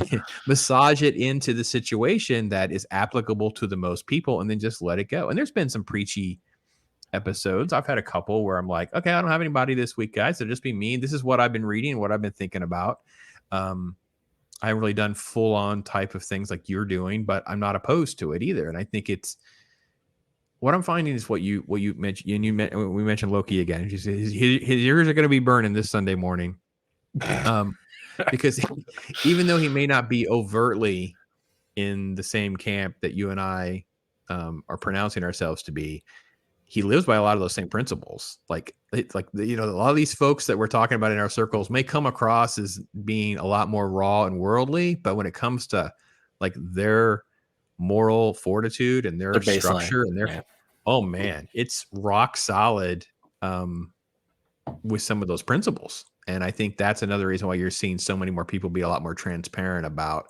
massage it into the situation that is applicable to the most people, and then just let it go. And there's been some preachy episodes. I've had a couple where I'm like, okay, I don't have anybody this week, guys. So just be me. This is what I've been reading, what I've been thinking about. I haven't really done full on type of things like you're doing, but I'm not opposed to it either. And I think it's what I'm finding is what you mentioned. And we mentioned Loki again. His ears are going to be burning this Sunday morning. because even though he may not be overtly in the same camp that you and I are pronouncing ourselves to be, he lives by a lot of those same principles. Like a lot of these folks that we're talking about in our circles may come across as being a lot more raw and worldly, but when it comes to like their moral fortitude and their Their baseline. structure and their, Yeah. oh man, it's rock solid with some of those principles. And I think that's another reason why you're seeing so many more people be a lot more transparent about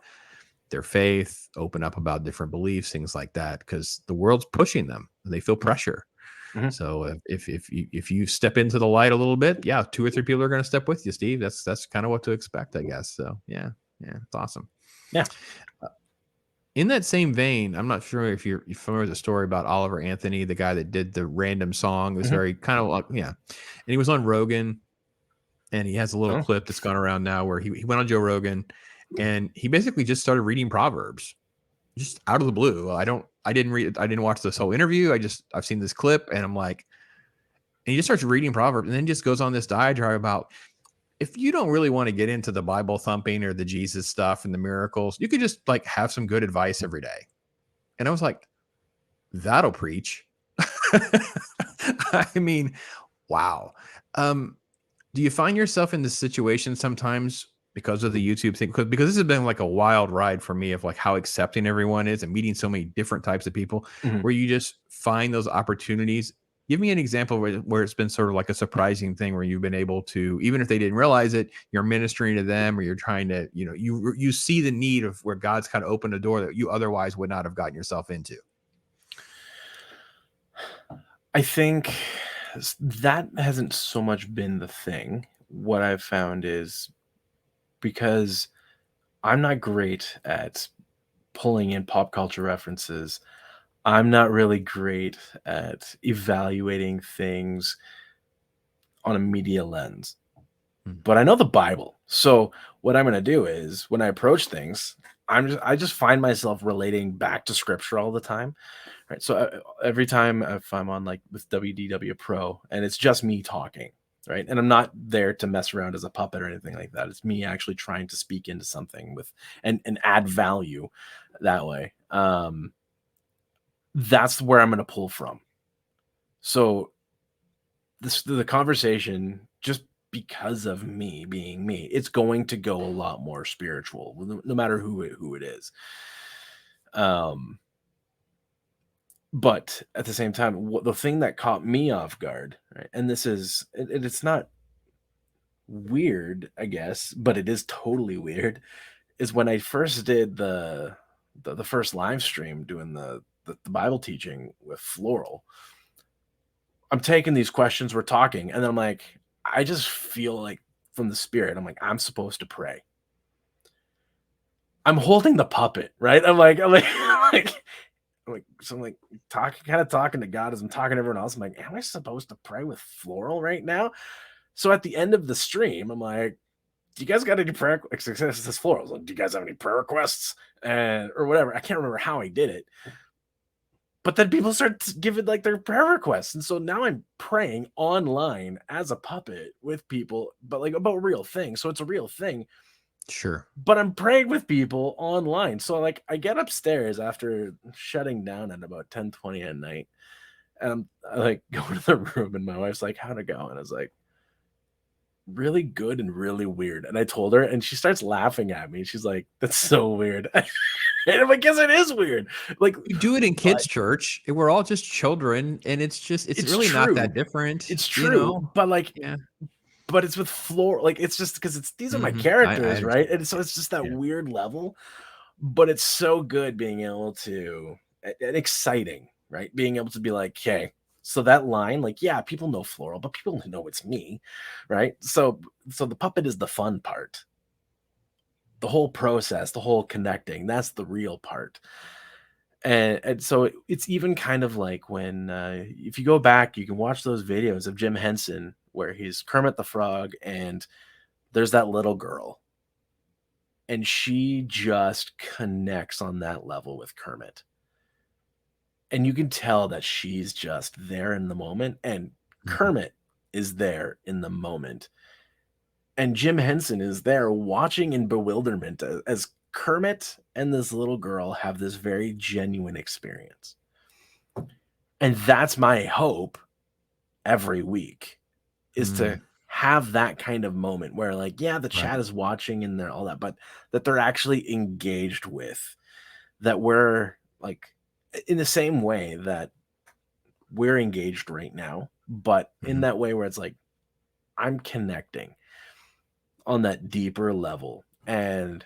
their faith, open up about different beliefs, things like that, because the world's pushing them. They feel pressure. Mm-hmm. So if you step into the light a little bit, yeah, 2 or 3 people are going to step with you, Steve. That's kind of what to expect, I guess. So yeah, it's awesome. Yeah. In that same vein, I'm not sure if you're familiar with the story about Oliver Anthony, the guy that did the random song. It was very kind of like, yeah, and he was on Rogan, and he has a little clip that's gone around now where he went on Joe Rogan, and he basically just started reading Proverbs, just out of the blue. I didn't watch this whole interview. I've seen this clip, and I'm like, and he just starts reading Proverbs, and then just goes on this diatribe about, if you don't really want to get into the Bible thumping or the Jesus stuff and the miracles, you could just like have some good advice every day. And I was like, that'll preach. I mean, wow. Do you find yourself in this situation sometimes because of the YouTube thing? Because this has been like a wild ride for me of like how accepting everyone is and meeting so many different types of people, Mm-hmm. where you just find those opportunities. Give me an example where it's been sort of like a surprising thing where you've been able to, even if they didn't realize it, you're ministering to them, or you're trying to, you see the need of where God's kind of opened a door that you otherwise would not have gotten yourself into. I think that hasn't so much been the thing. What I've found is, because I'm not great at pulling in pop culture references, I'm not really great at evaluating things on a media lens. But I know the Bible. So what I'm going to do is, when I approach things, I just find myself relating back to scripture all the time. Right. So every time if I'm on like with WDW Pro and it's just me talking, right, and I'm not there to mess around as a puppet or anything like that. It's me actually trying to speak into something with and add value that way. That's where I'm going to pull from. So the conversation, just because of me being me, it's going to go a lot more spiritual, no matter who it is. But at the same time, the thing that caught me off guard, right, and this is it's not weird, I guess, but it is totally weird, is when I first did the first live stream doing the Bible teaching with Floral. I'm taking these questions, we're talking, and then I'm like, I just feel like from the spirit, I'm like, I'm supposed to pray. I'm holding the puppet, right? I'm like talking to God as I'm talking to everyone else. I'm like, am I supposed to pray with Floral right now? So at the end of the stream, I'm like, do you guys got any prayer? This is Floral. Like, do you guys have any prayer requests? And or whatever. I can't remember how I did it. But then people start giving like their prayer requests. And so now I'm praying online as a puppet with people, but like about real things. So it's a real thing. Sure. But I'm praying with people online. So like I get upstairs after shutting down at about 10:20 at night. And I like go to the room and my wife's like, how'd it go? And I was like, really good and really weird. And I told her and she starts laughing at me. She's like, that's so weird. And I'm like, yes, it is weird. Like, You do it in kids' church. We're all just children, and it's really true. not that different. It's true. But like, Yeah. but it's with Floor. Like, it's just because these are my I characters, right? understand. And so it's just that Yeah. weird level. But it's so good being able to, and exciting, right? Being able to be like, okay, so that line, like, yeah, people know Floral, but people know it's me, right? So the puppet is the fun part. The whole process, the whole connecting, that's the real part. And so it's even kind of like when if you go back, you can watch those videos of Jim Henson where he's Kermit the Frog and there's that little girl and she just connects on that level with Kermit. And you can tell that she's just there in the moment and Kermit is there in the moment. And Jim Henson is there watching in bewilderment as Kermit and this little girl have this very genuine experience. And that's my hope every week, is to Mm, have that kind of moment where, like, yeah, the right. chat is watching and they're all that, but that they're actually engaged with, that we're like in the same way that we're engaged right now, but in Mhm. that way where it's like I'm connecting on that deeper level. And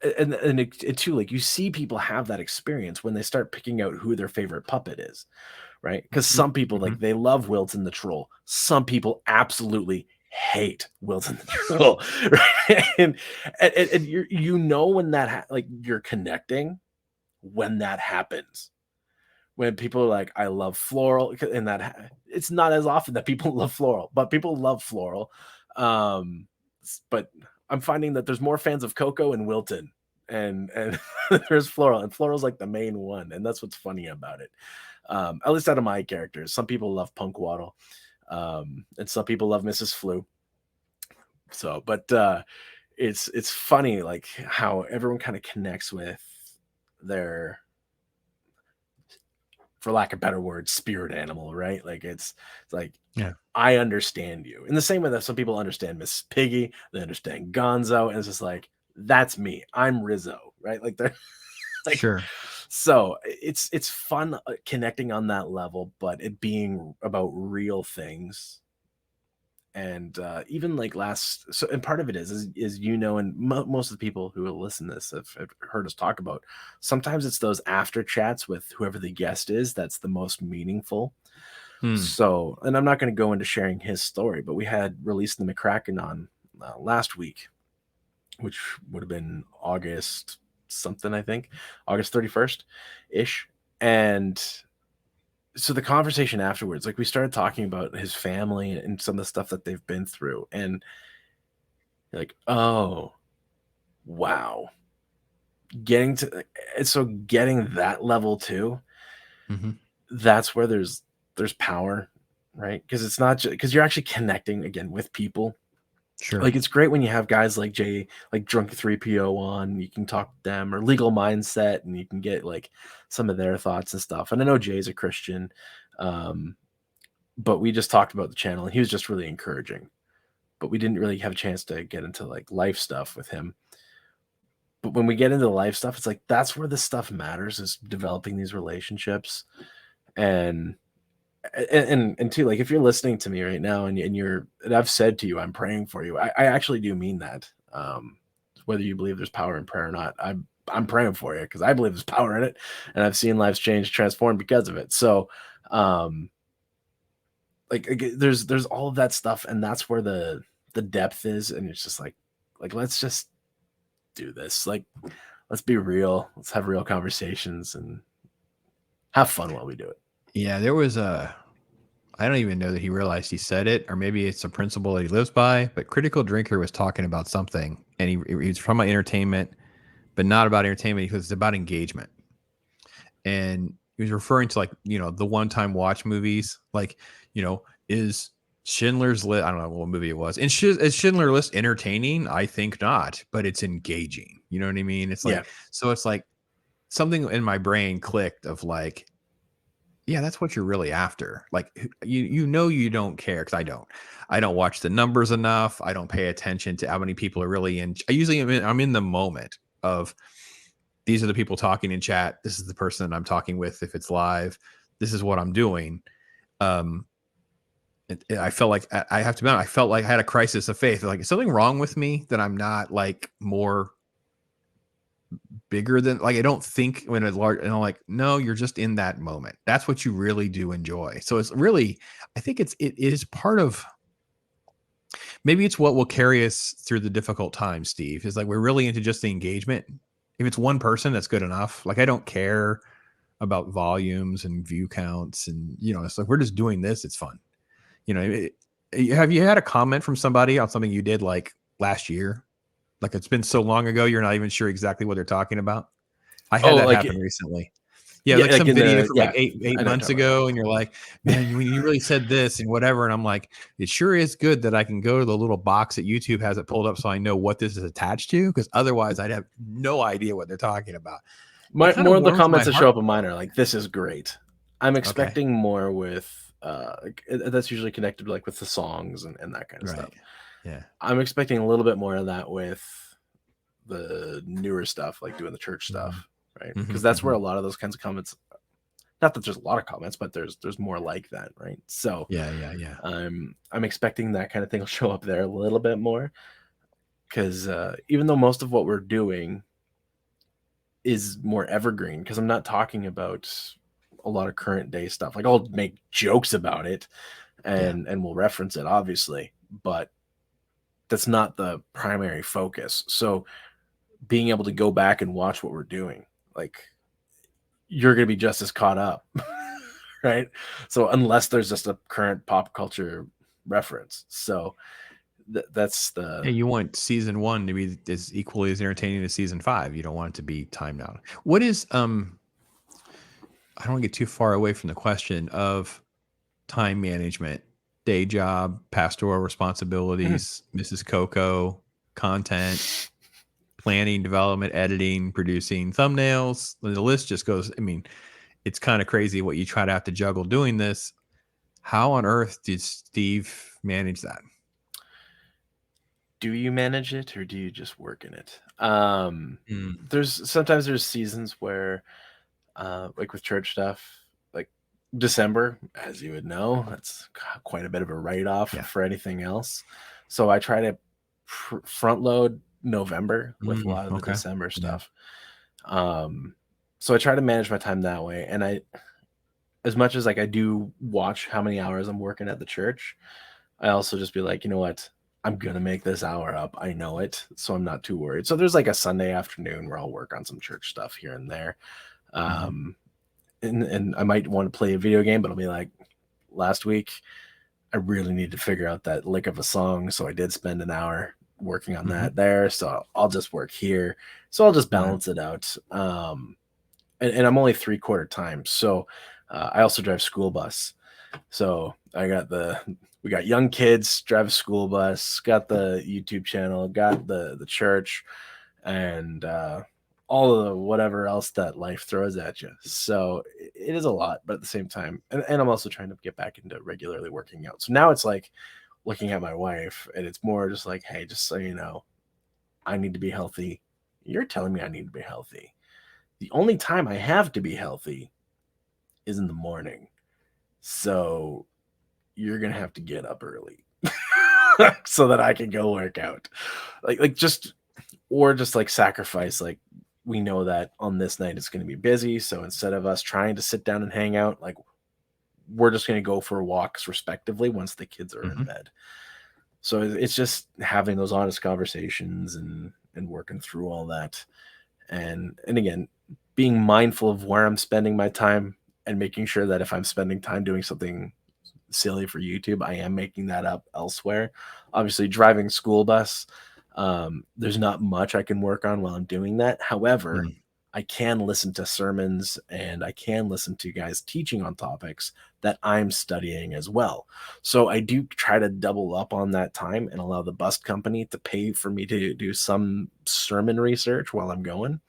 it too, like, you see people have that experience when they start picking out who their favorite puppet is, right? Because Mhm. some people, like, Mhm. they love Wilton the Troll. Some people absolutely hate Wilton the Troll, right? And you know when that like you're connecting when that happens. When people are like, I love Floral, and it's not as often that people love Floral, but people love Floral. But I'm finding that there's more fans of Coco and Wilton, and there's Floral, and Floral's like the main one, and that's what's funny about it. At least out of my characters, some people love Punk Waddle, and some people love Mrs. Flu. So, but it's funny like how everyone kind of connects with their, for lack of better word, spirit animal, right? Like it's like Yeah. I understand you in the same way that some people understand Miss Piggy, they understand Gonzo, and it's just like that's me. I'm Rizzo, right? Like they're like, Sure. so it's fun connecting on that level, but it being about real things. And even like last, so and part of it is and most of the people who will listen to this have heard us talk about, sometimes it's those after chats with whoever the guest is that's the most meaningful. Hmm. So, and I'm not going to go into sharing his story, but we had released the McCracken on last week, which would have been August something, I think, August 31st ish. And so the conversation afterwards, like we started talking about his family and some of the stuff that they've been through. And like, oh, wow. Getting that level too, Mhm. that's where there's power, right? Because it's not just because you're actually connecting again with people. Sure. Like it's great when you have guys like Jay, like Drunk 3PO on, you can talk to them, or Legal Mindset, and you can get like some of their thoughts and stuff. And I know Jay's a Christian, um, but we just talked about the channel and he was just really encouraging. But we didn't really have a chance to get into like life stuff with him. But when we get into the life stuff, it's like that's where this stuff matters, is developing these relationships. And and too, like if you're listening to me right now and I've said to you I'm praying for you, I actually do mean that. Whether you believe there's power in prayer or not, I'm praying for you because I believe there's power in it, and I've seen lives change, transformed because of it. So um there's all of that stuff, and that's where the depth is. And it's just like let's just do this. Like let's be real, let's have real conversations and have fun while we do it. Yeah, there was a I don't even know that he realized he said it, or maybe it's a principle that he lives by. But Critical Drinker was talking about something, and he was talking about entertainment, but not about entertainment because it's about engagement. And he was referring to like the one-time watch movies, like is Schindler's List. I don't know what movie it was. And is Schindler's List entertaining? I think not, but it's engaging. You know what I mean? It's Yeah. like so. It's like something in my brain clicked of like, yeah, that's what you're really after. Like you don't care because I don't watch the numbers enough. I don't pay attention to how many people are really in. I usually I'm in the moment of these are the people talking in chat. This is the person that I'm talking with if it's live. This is what I'm doing. Um, I felt like I have to be honest, I felt like I had a crisis of faith. Like, is something wrong with me that I'm not like more bigger than like I don't think when it's large and I'm like, no, you're just in that moment. That's what you really do enjoy. So it's really, I think it is part of maybe it's what will carry us through the difficult times, Steve. Is like we're really into just the engagement. If it's one person, that's good enough. Like I don't care about volumes and view counts and it's like we're just doing this. It's fun. Have you had a comment from somebody on something you did like last year? Like it's been so long ago, you're not even sure exactly what they're talking about. I had Oh, that like happen recently. Yeah, Yeah, like like some in video the from like yeah, eight I know what you're months talking about. ago, and you're like, man, when you really said this and whatever, and I'm like, it sure is good that I can go to the little box that YouTube has it pulled up so I know what this is attached to, because otherwise I'd have no idea what they're talking about. It kind of More of the warms my comments that show heart up in mine are like, "This is great." I'm though. Okay, expecting more with, like, that's usually connected, like, with the songs and that kinda right, stuff. yeah, I'm expecting a little bit more of that with the newer stuff, like doing the church hmm stuff, right? hmm Because that's hmm where a lot of those kinds of comments, not that there's a lot of comments, but there's more like that, right? So, yeah, yeah, yeah, I'm expecting that kinda thing will show up there a little bit more 'cause, even though most of what we're doing is more evergreen, because 'cause I'm not talking about a lot of current day stuff. Like, I'll make jokes about it yeah. and we'll reference it, obviously, but that's not the primary focus. So, being able to go back and watch what we're doing, like, you're gonna be just as caught up, right? So, unless there's just a current pop culture reference. So, that's Yeah, the you want season one to be as equally as entertaining as season five. You don't want it to be timed out. What is I don't want to get too far away from the question of time management, day job, pastoral Mhm. responsibilities, Mrs. Coco, content, planning, development, editing, producing thumbnails. The list just goes. I mean, it's kind of crazy what you try to have to juggle doing this. How on earth did Steve manage that? Do you manage it or do you just work in it? Mm, There's seasons where, like with church stuff, like December, as you would know, that's quite a bit of a write off yeah. for anything else. So I try to front load November with a lot of the Okay. December Yeah. stuff. Um, so I try to manage my time that way. And as much as like I do watch how many hours I'm working at the church, I also just be like, you know what? I'm gonna make this hour up. I know it, so I'm not too worried. So there's like a Sunday afternoon where I'll work on some church stuff here and there. hmm Um, and I might want to play a video game, but I'll be like, last week I really need to figure out that lick of a song, so I did spend an hour working on hmm that there. So I'll just work here. So I'll just Right. balance it out. And I'm only 3/4 time, so I also drive school bus. So we got young kids, drive a school bus, got the YouTube channel, got the church, and all of the whatever else that life throws at you. So it is a lot, but at the same time, and I'm also trying to get back into regularly working out. So now it's like looking at my wife, and it's more just like, hey, just so you know, I need to be healthy. You're telling me I need to be healthy. The only time I have to be healthy is in the morning. So you're gonna have to get up early so that I can go work out. Like just or just like sacrifice, like we know that on this night it's gonna be busy. So instead of us trying to sit down and hang out, like we're just gonna go for walks respectively once the kids are in hmm bed. So it's just having those honest conversations and working through all that. And again, being mindful of where I'm spending my time and making sure that if I'm spending time doing something silly for YouTube, I am making that up elsewhere. Obviously, driving school bus, there's not much I can work on while I'm doing that. However, I can listen to sermons and I can listen to guys teaching on topics that I'm studying as well. So I do try to double up on that time and allow the bus company to pay for me to do some sermon research while I'm going.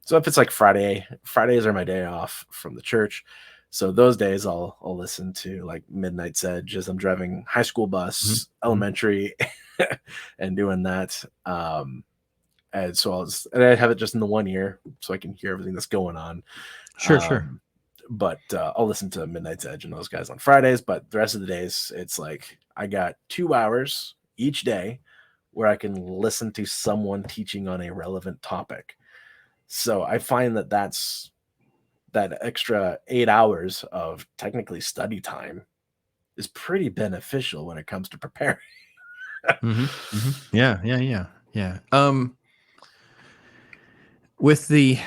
So if it's like Fridays are my day off from the church. So those days I'll listen to like Midnight's Edge as I'm driving high school hmm bus, hmm elementary, and doing that. And so and I have it just in the one ear so I can hear everything that's going on. Sure, sure. Um, but I'll listen to Midnight's Edge and those guys on Fridays. But the rest of the days, it's like I got 2 hours each day where I can listen to someone teaching on a relevant topic. So I find that that extra 8 hours of technically study time is pretty beneficial when it comes to preparing. Yeah, yeah, yeah, yeah. With the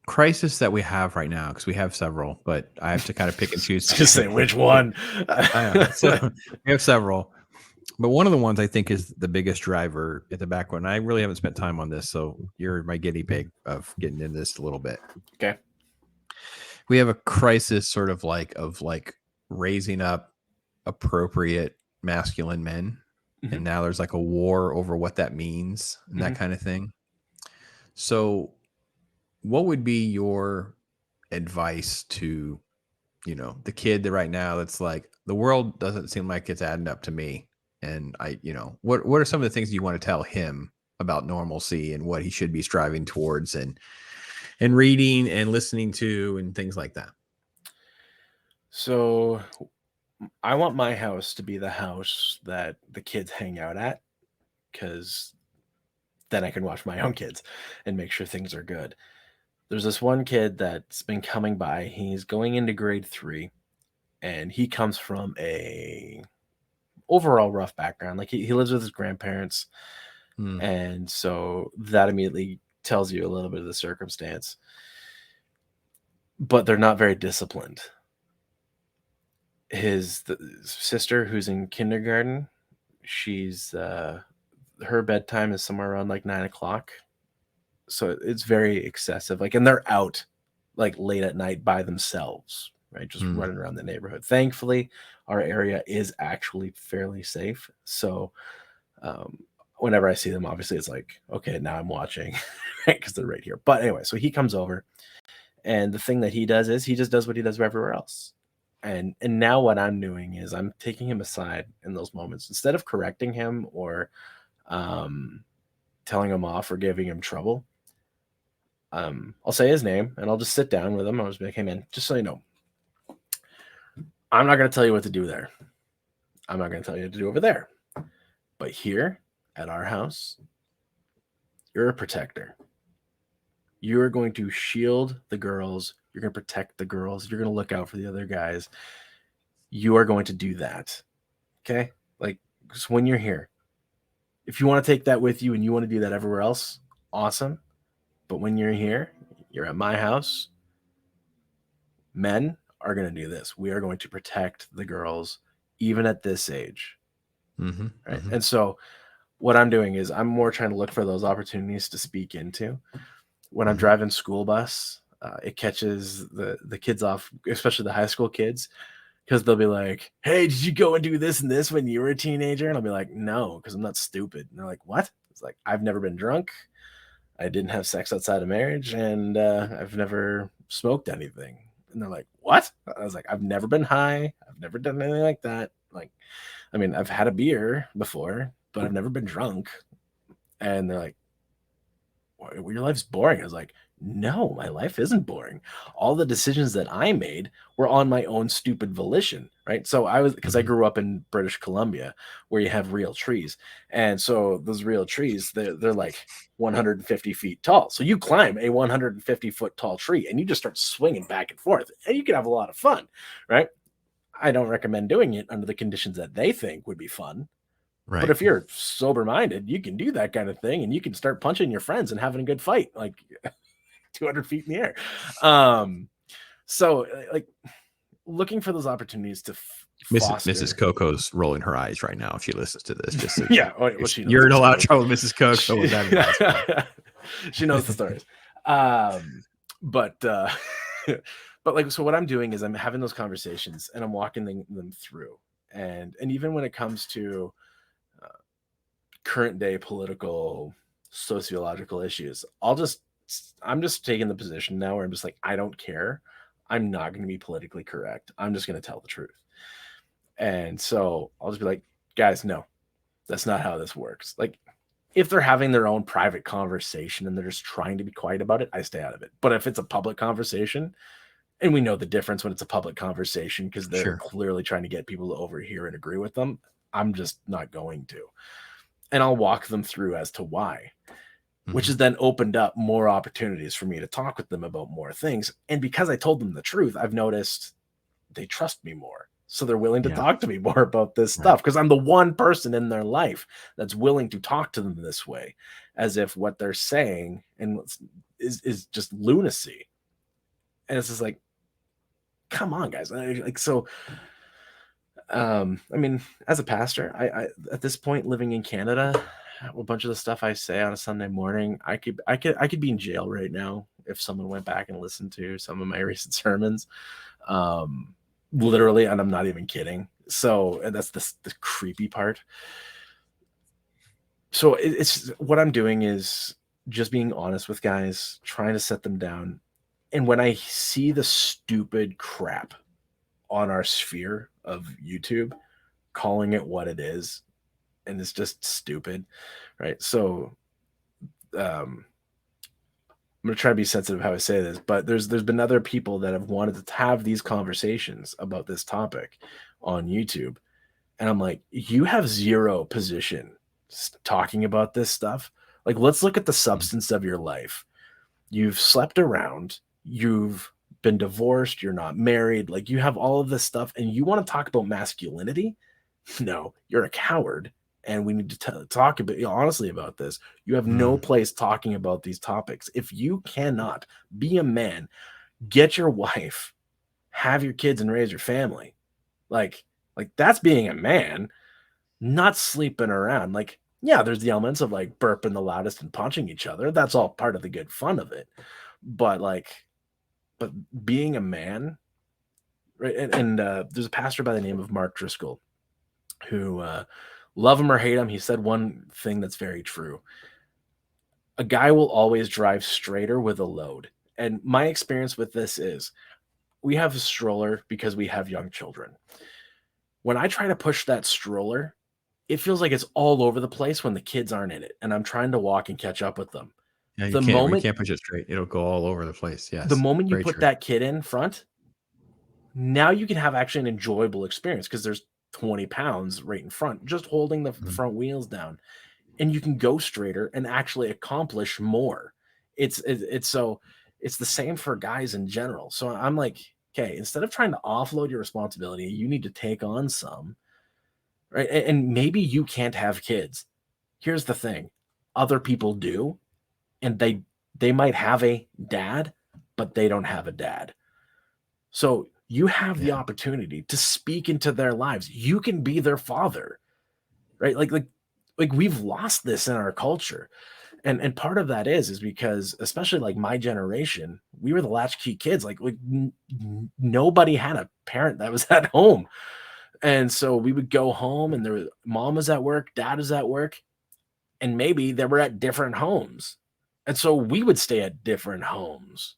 crisis that we have right now, because we have several, but I have to kind of pick and choose. Just say which one. I know. So we have several, but one of the ones I think is the biggest driver at the back one. I really haven't spent time on this, so you're my guinea pig of getting into this a little bit. Okay. we have a crisis sort of like raising up appropriate masculine men, Mhm. and now there's like a war over what that means and that Mhm. kind of thing. So what would be your advice to, the kid that right now that's like, the world doesn't seem like it's adding up to me, and what are some of the things you want to tell him about normalcy and what he should be striving towards, and reading and listening to and things like that? So I want my house to be the house that the kids hang out at, because then I can watch my own kids and make sure things are good. There's this one kid that's been coming by. He's going into grade 3, and he comes from a overall rough background. Like he lives with his grandparents, Hmm. and so that immediately tells you a little bit of the circumstance. But they're not very disciplined. His sister, who's in kindergarten, she's her bedtime is somewhere around like 9 o'clock, so it's very excessive. Like, and they're out like late at night by themselves, right? Just Hmm. running around the neighborhood. Thankfully, our area is actually fairly safe. So um, whenever I see them, obviously it's like, okay, now I'm watching because they're right here. But anyway, so he comes over, and the thing that he does is he just does what he does everywhere else. And now what I'm doing is I'm taking him aside in those moments instead of correcting him or um, telling him off or giving him trouble. I'll say his name and I'll just sit down with him. I'll just be like, hey man, just so you know, I'm not going to tell you what to do there. I'm not going to tell you what to do over there. But here at our house, you're a protector. You're going to shield the girls. You're going to protect the girls. You're going to look out for the other guys. You are going to do that. Okay? Like, just when you're here, if you want to take that with you and you want to do that everywhere else, awesome. But when you're here, you're at my house, men are going to do this. We are going to protect the girls, even at this age. Mm-hmm. Right. Mm-hmm. And so, what I'm doing is I'm more trying to look for those opportunities to speak into. When I'm Mm-hmm. driving school bus, it catches the kids off, especially the high school kids, because they'll be like, "Hey, did you go and do this and this when you were a teenager?" And I'll be like, "No, because I'm not stupid." And they're like, "What?" It's like, I've never been drunk. I didn't have sex outside of marriage, and I've never smoked anything. And they're like, "What?" I was like, "I've never been high. I've never done anything like that. Like, I mean, I've had a beer before, but I've never been drunk." And they're like, your life's boring. I was like, no, my life isn't boring. All the decisions that I made were on my own stupid volition, right? So because I Mm-hmm. grew up in British Columbia where you have real trees. And so those real trees, they're like 150 feet tall. So you climb a 150-foot tall tree and you just start swinging back and forth and you can have a lot of fun, right? I don't recommend doing it under the conditions that they think would be fun, but Right. if you're sober minded, you can do that kind of thing and you can start punching your friends and having a good fight, like 200 feet in the air. Um, so, like, looking for those opportunities to Mrs. foster. Coco's rolling her eyes right now if she listens to this. Just so Yeah, well, she knows you're the in a lot of stories. trouble, Mrs. Coco, with She, that announcement. she knows the stories. Um, but, but like, so what I'm doing is I'm having those conversations and I'm walking them through. And even when it comes to current day political sociological issues, I'm just taking the position now where I'm just like, I don't care, I'm not going to be politically correct, I'm just going to tell the truth. And so I'll just be like, guys, no, that's not how this works. Like, if they're having their own private conversation and they're just trying to be quiet about it, I stay out of it. But if it's a public conversation, and we know the difference when it's a public conversation because they're Sure. clearly trying to get people to overhear and agree with them, I'm just not going to. And I'll walk them through as to why, which Mm-hmm. has then opened up more opportunities for me to talk with them about more things. And because I told them the truth, I've noticed they trust me more. So they're willing to Yeah. talk to me more about this Right. stuff because I'm the one person in their life that's willing to talk to them this way, as if what they're saying is just lunacy. And it's just like, come on, guys. Like, so I mean, as a pastor, I at this point living in Canada, a bunch of the stuff I say on a Sunday morning, I could be in jail right now if someone went back and listened to some of my recent sermons. Literally, and I'm not even kidding. So, and that's the creepy part. So it's what I'm doing is just being honest with guys, trying to set them down. And when I see the stupid crap on our sphere of YouTube, calling it what it is, and it's just stupid, right? So um I'm gonna try to be sensitive how I say this, but there's been other people that have wanted to have these conversations about this topic on YouTube. And I'm like, you have zero position talking about this stuff. Like, let's look at the Mm. substance of your life. You've slept around, you've been divorced, you're not married, like you have all of this stuff, and you want to talk about masculinity? No, you're a coward. And we need to talk a bit honestly about this. You have no Mm. place talking about these topics. If you cannot be a man, get your wife, have your kids, and raise your family. Like, like that's being a man, not sleeping around. Like, yeah, there's the elements of like burping the loudest and punching each other. That's all part of the good fun of it. But like, but being a man, right? And there's a pastor by the name of Mark Driscoll who, love him or hate him, he said one thing that's very true. A guy will always drive straighter with a load. And my experience with this is we have a stroller because we have young children. When I try to push that stroller, it feels like it's all over the place when the kids aren't in it and I'm trying to walk and catch up with them. Yeah, The you moment can't push it straight. It'll go all over the place. the Yes. moment you Very put true. that kid in front, now you can have actually an enjoyable experience because there's 20 pounds right in front, just holding the Mhm. front wheels down. And you can go straighter and actually accomplish more. It's so it's the same for guys in general. So I'm like, okay, instead of trying to offload your responsibility, you need to take on some, right? And maybe you can't have kids. Here's the thing. Other people do, and they might have a dad, but they don't have a dad. So you have the Yeah. opportunity to speak into their lives. You can be their father, right? Like we've lost this in our culture. And part of that is because especially like my generation, we were the latchkey kids. Nobody had a parent that was at home. And so we would go home and there was mom was at work, dad was at work, and maybe they were at different homes. And so we would stay at different homes.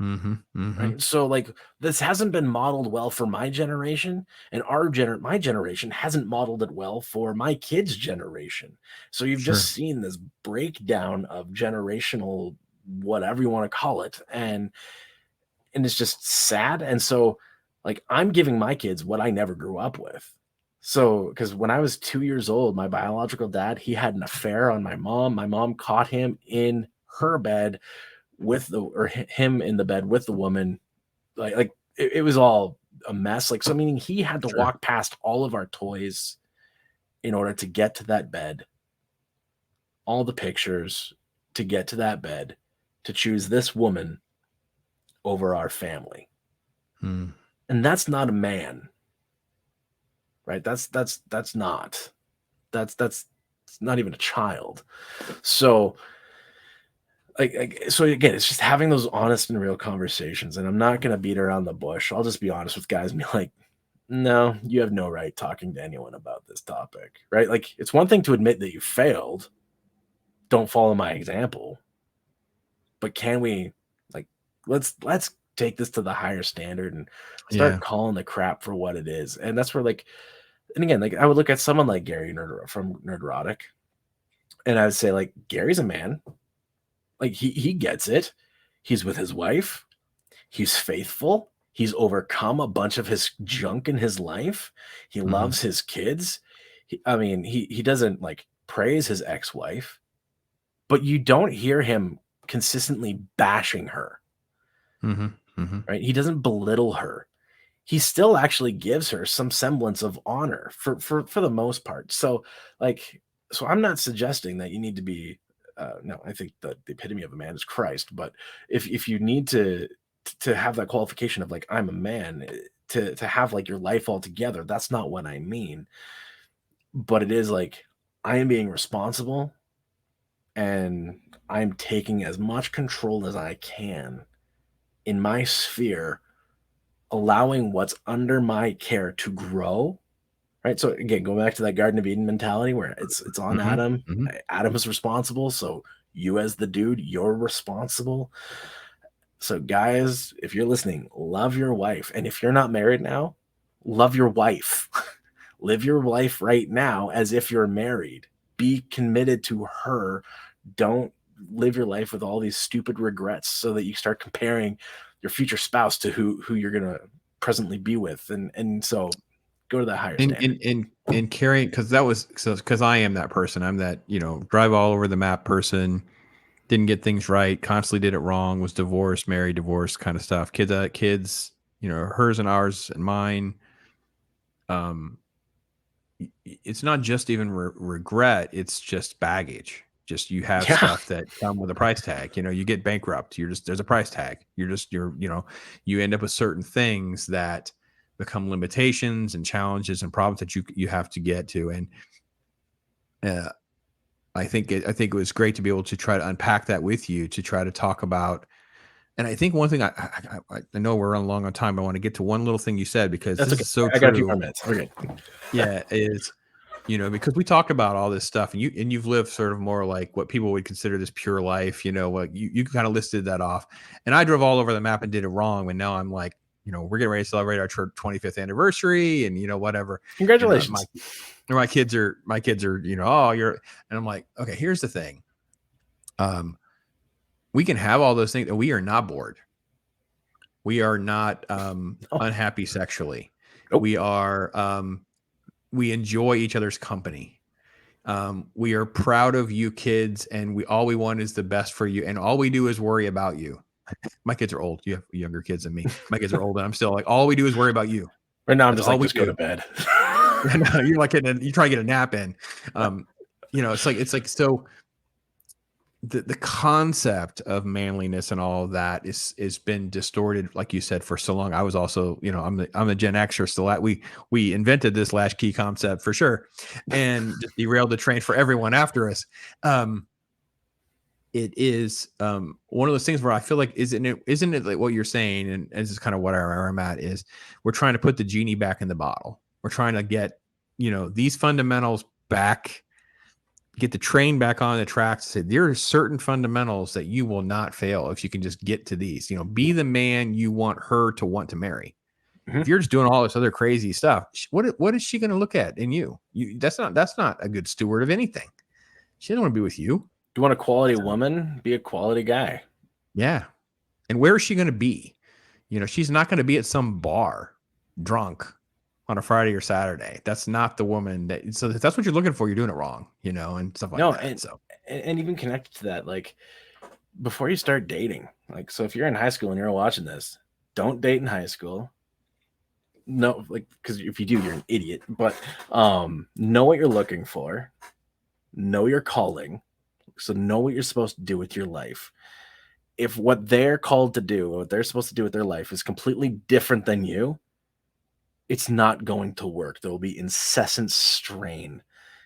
Mhm. Mhm. Right. So like this hasn't been modeled well for my generation, and my generation hasn't modeled it well for my kids' generation. So you've just Sure. seen this breakdown of generational whatever you want to call it. And it's just sad. And so like I'm giving my kids what I never grew up with. So because when I was 2 years old, my biological dad, he had an affair on my mom. My mom caught him in her bed with the or him in the bed with the woman. It was all a mess. Like, so meaning he had to Sure. walk past all of our toys in order to get to that bed, all the pictures to get to that bed, to choose this woman over our family. Mm. And that's not a man, right? That's not. That's it's not even a child. So so again, it's just having those honest and real conversations. And I'm not gonna beat around the bush. I'll just be honest with guys and be like, no, you have no right talking to anyone about this topic, right? Like, it's one thing to admit that you failed. Don't follow my example, but can we, like, let's take this to the higher standard and start Yeah. calling the crap for what it is. And that's where, like, and again, like, I would look at someone like Gary from Nerdrotic, and I would say, like, Gary's a man. Like, he gets it. He's with his wife. He's faithful. He's overcome a bunch of his junk in his life. He Mhm. loves his kids. I mean, he doesn't like praise his ex-wife, but you don't hear him consistently bashing her, Mhm. Mhm. right? He doesn't belittle her. He still actually gives her some semblance of honor for the most part. So like so I'm not suggesting that you need to be no, I think that the epitome of a man is Christ, but if you need to have that qualification of like I'm a man to have like your life all together, that's not what I mean. But it is like I am being responsible and I'm taking as much control as I can in my sphere, allowing what's under my care to grow. Right. So again, go back to that Garden of Eden mentality where it's on Hmm. Adam. Hmm. Adam is responsible. So you as the dude, you're responsible. So guys, if you're listening, love your wife. And if you're not married now, love your wife. Live your life right now as if you're married. Be committed to her. Don't live your life with all these stupid regrets so that you start comparing your future spouse to who you're gonna presently be with. And so go to that higher And standard. carrying, because that was so because I am that person. I'm that, drive all over the map person. Didn't get things right. Constantly did it wrong. Was divorced, married, divorced, kind of stuff. Kids. Hers and ours and mine. Um, it's not just even regret. It's just baggage. Just you have Yeah. stuff that come with a price tag. You get bankrupt. There's a price tag. You end up with certain things that become limitations and challenges and problems that you have to get to. And uh, I think it was great to be able to try to unpack that with you, to try to talk about. And I think one thing I know we're on long on time. I want to get to one little thing you said, because That's this okay. is so I got a few true. more minutes. Okay. Yeah, is because we talk about all this stuff, and you've lived sort of more like what people would consider this pure life. What you kind of listed that off, and I drove all over the map and did it wrong. And now I'm like, we're getting ready to celebrate our 25th anniversary, and whatever. And Congratulations. my kids are oh, you're, and I'm like, okay, here's the thing. We can have all those things, and we are not bored. We are not Oh, unhappy sexually. nope. We are we enjoy each other's company. We are proud of you kids, and all we want is the best for you, and all we do is worry about you. My kids are old. You have younger kids than me. My kids are old, and I'm still like, all we do is worry about you. Right now I'm That's just all like, we just go to do. bed. You're like, you try to get a nap in. It's like so. The concept of manliness and all of that is been distorted, like you said, for so long. I was also, I'm the Gen Xer, so that we invented this last key concept for sure, and just derailed the train for everyone after us. It is one of those things where I feel like isn't it like what you're saying, and this is kind of what I'm at, is we're trying to put the genie back in the bottle. We're trying to get these fundamentals back, get the train back on the tracks. Say there are certain fundamentals that you will not fail if you can just get to these. Be the man you want her to want to marry. If Mhm. you're just doing all this other crazy stuff, what is she going to look at in you? That's not a good steward of anything. She doesn't want to be with you. You want a quality woman? Be a quality guy. Yeah. And where is she going to be? She's not going to be at some bar drunk on a Friday or Saturday. That's not the woman so if that's what you're looking for, you're doing it wrong, and stuff like No, that. So and even connected to that, like before you start dating, like so if you're in high school and you're watching this, don't date in high school. No, like because if you do, you're an idiot. But know what you're looking for, know your calling, so know what you're supposed to do with your life. If what they're called to do, what they're supposed to do with their life is completely different than you, it's not going to work. There will be incessant strain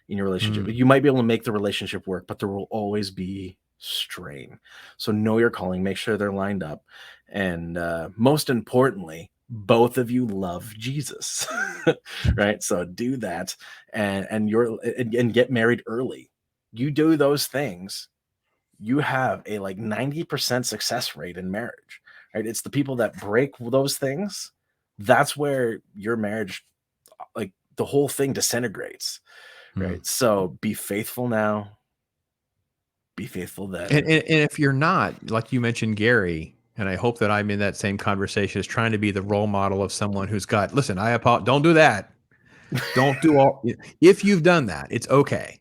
in your relationship. mm, You might be able to make the relationship work, but there will always be strain. So know your calling, make sure they're lined up. And most importantly, both of you love Jesus. Right? So do that and get married early. You do those things, you have a like 90% success rate in marriage. Right? It's the people that break those things. That's where your marriage, like the whole thing disintegrates, mm. right? So be faithful now, be faithful then. And if you're not, like you mentioned, Gary, and I hope that I'm in that same conversation, is trying to be the role model of someone who's got, listen, I apologize. Don't do that. Don't do all. If you've done that, it's okay.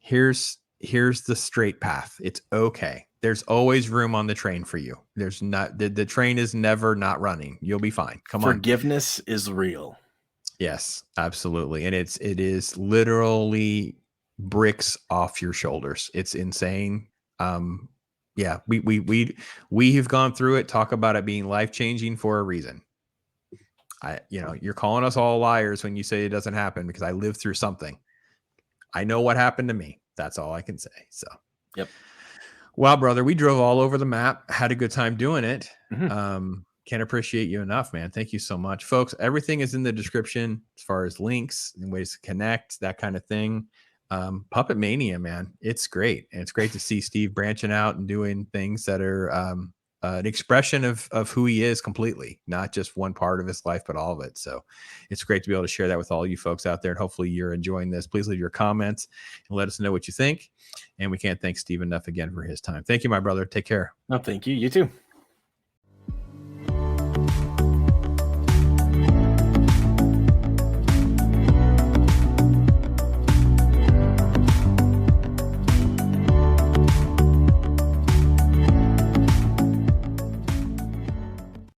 Here's the straight path. It's okay. There's always room on the train for you. There's not the train is never not running. You'll be fine. Come on. Forgiveness is real. Yes, absolutely. And it is literally bricks off your shoulders. It's insane. Um, yeah, we have gone through it, talk about it being life-changing for a reason. You're calling us all liars when you say it doesn't happen, because I lived through something. I know what happened to me. That's all I can say. So Yep. Well, brother, we drove all over the map, had a good time doing it. Mhm. Can't appreciate you enough, man. Thank you so much. Folks, everything is in the description as far as links and ways to connect, that kind of thing. Puppet Mania, man, it's great. And it's great to see Steve branching out and doing things that are an expression of who he is completely, not just one part of his life, but all of it. So it's great to be able to share that with all you folks out there. And hopefully you're enjoying this. Please leave your comments and let us know what you think. And we can't thank Steve enough again for his time. Thank you, my brother. Take care. No, thank you. You too.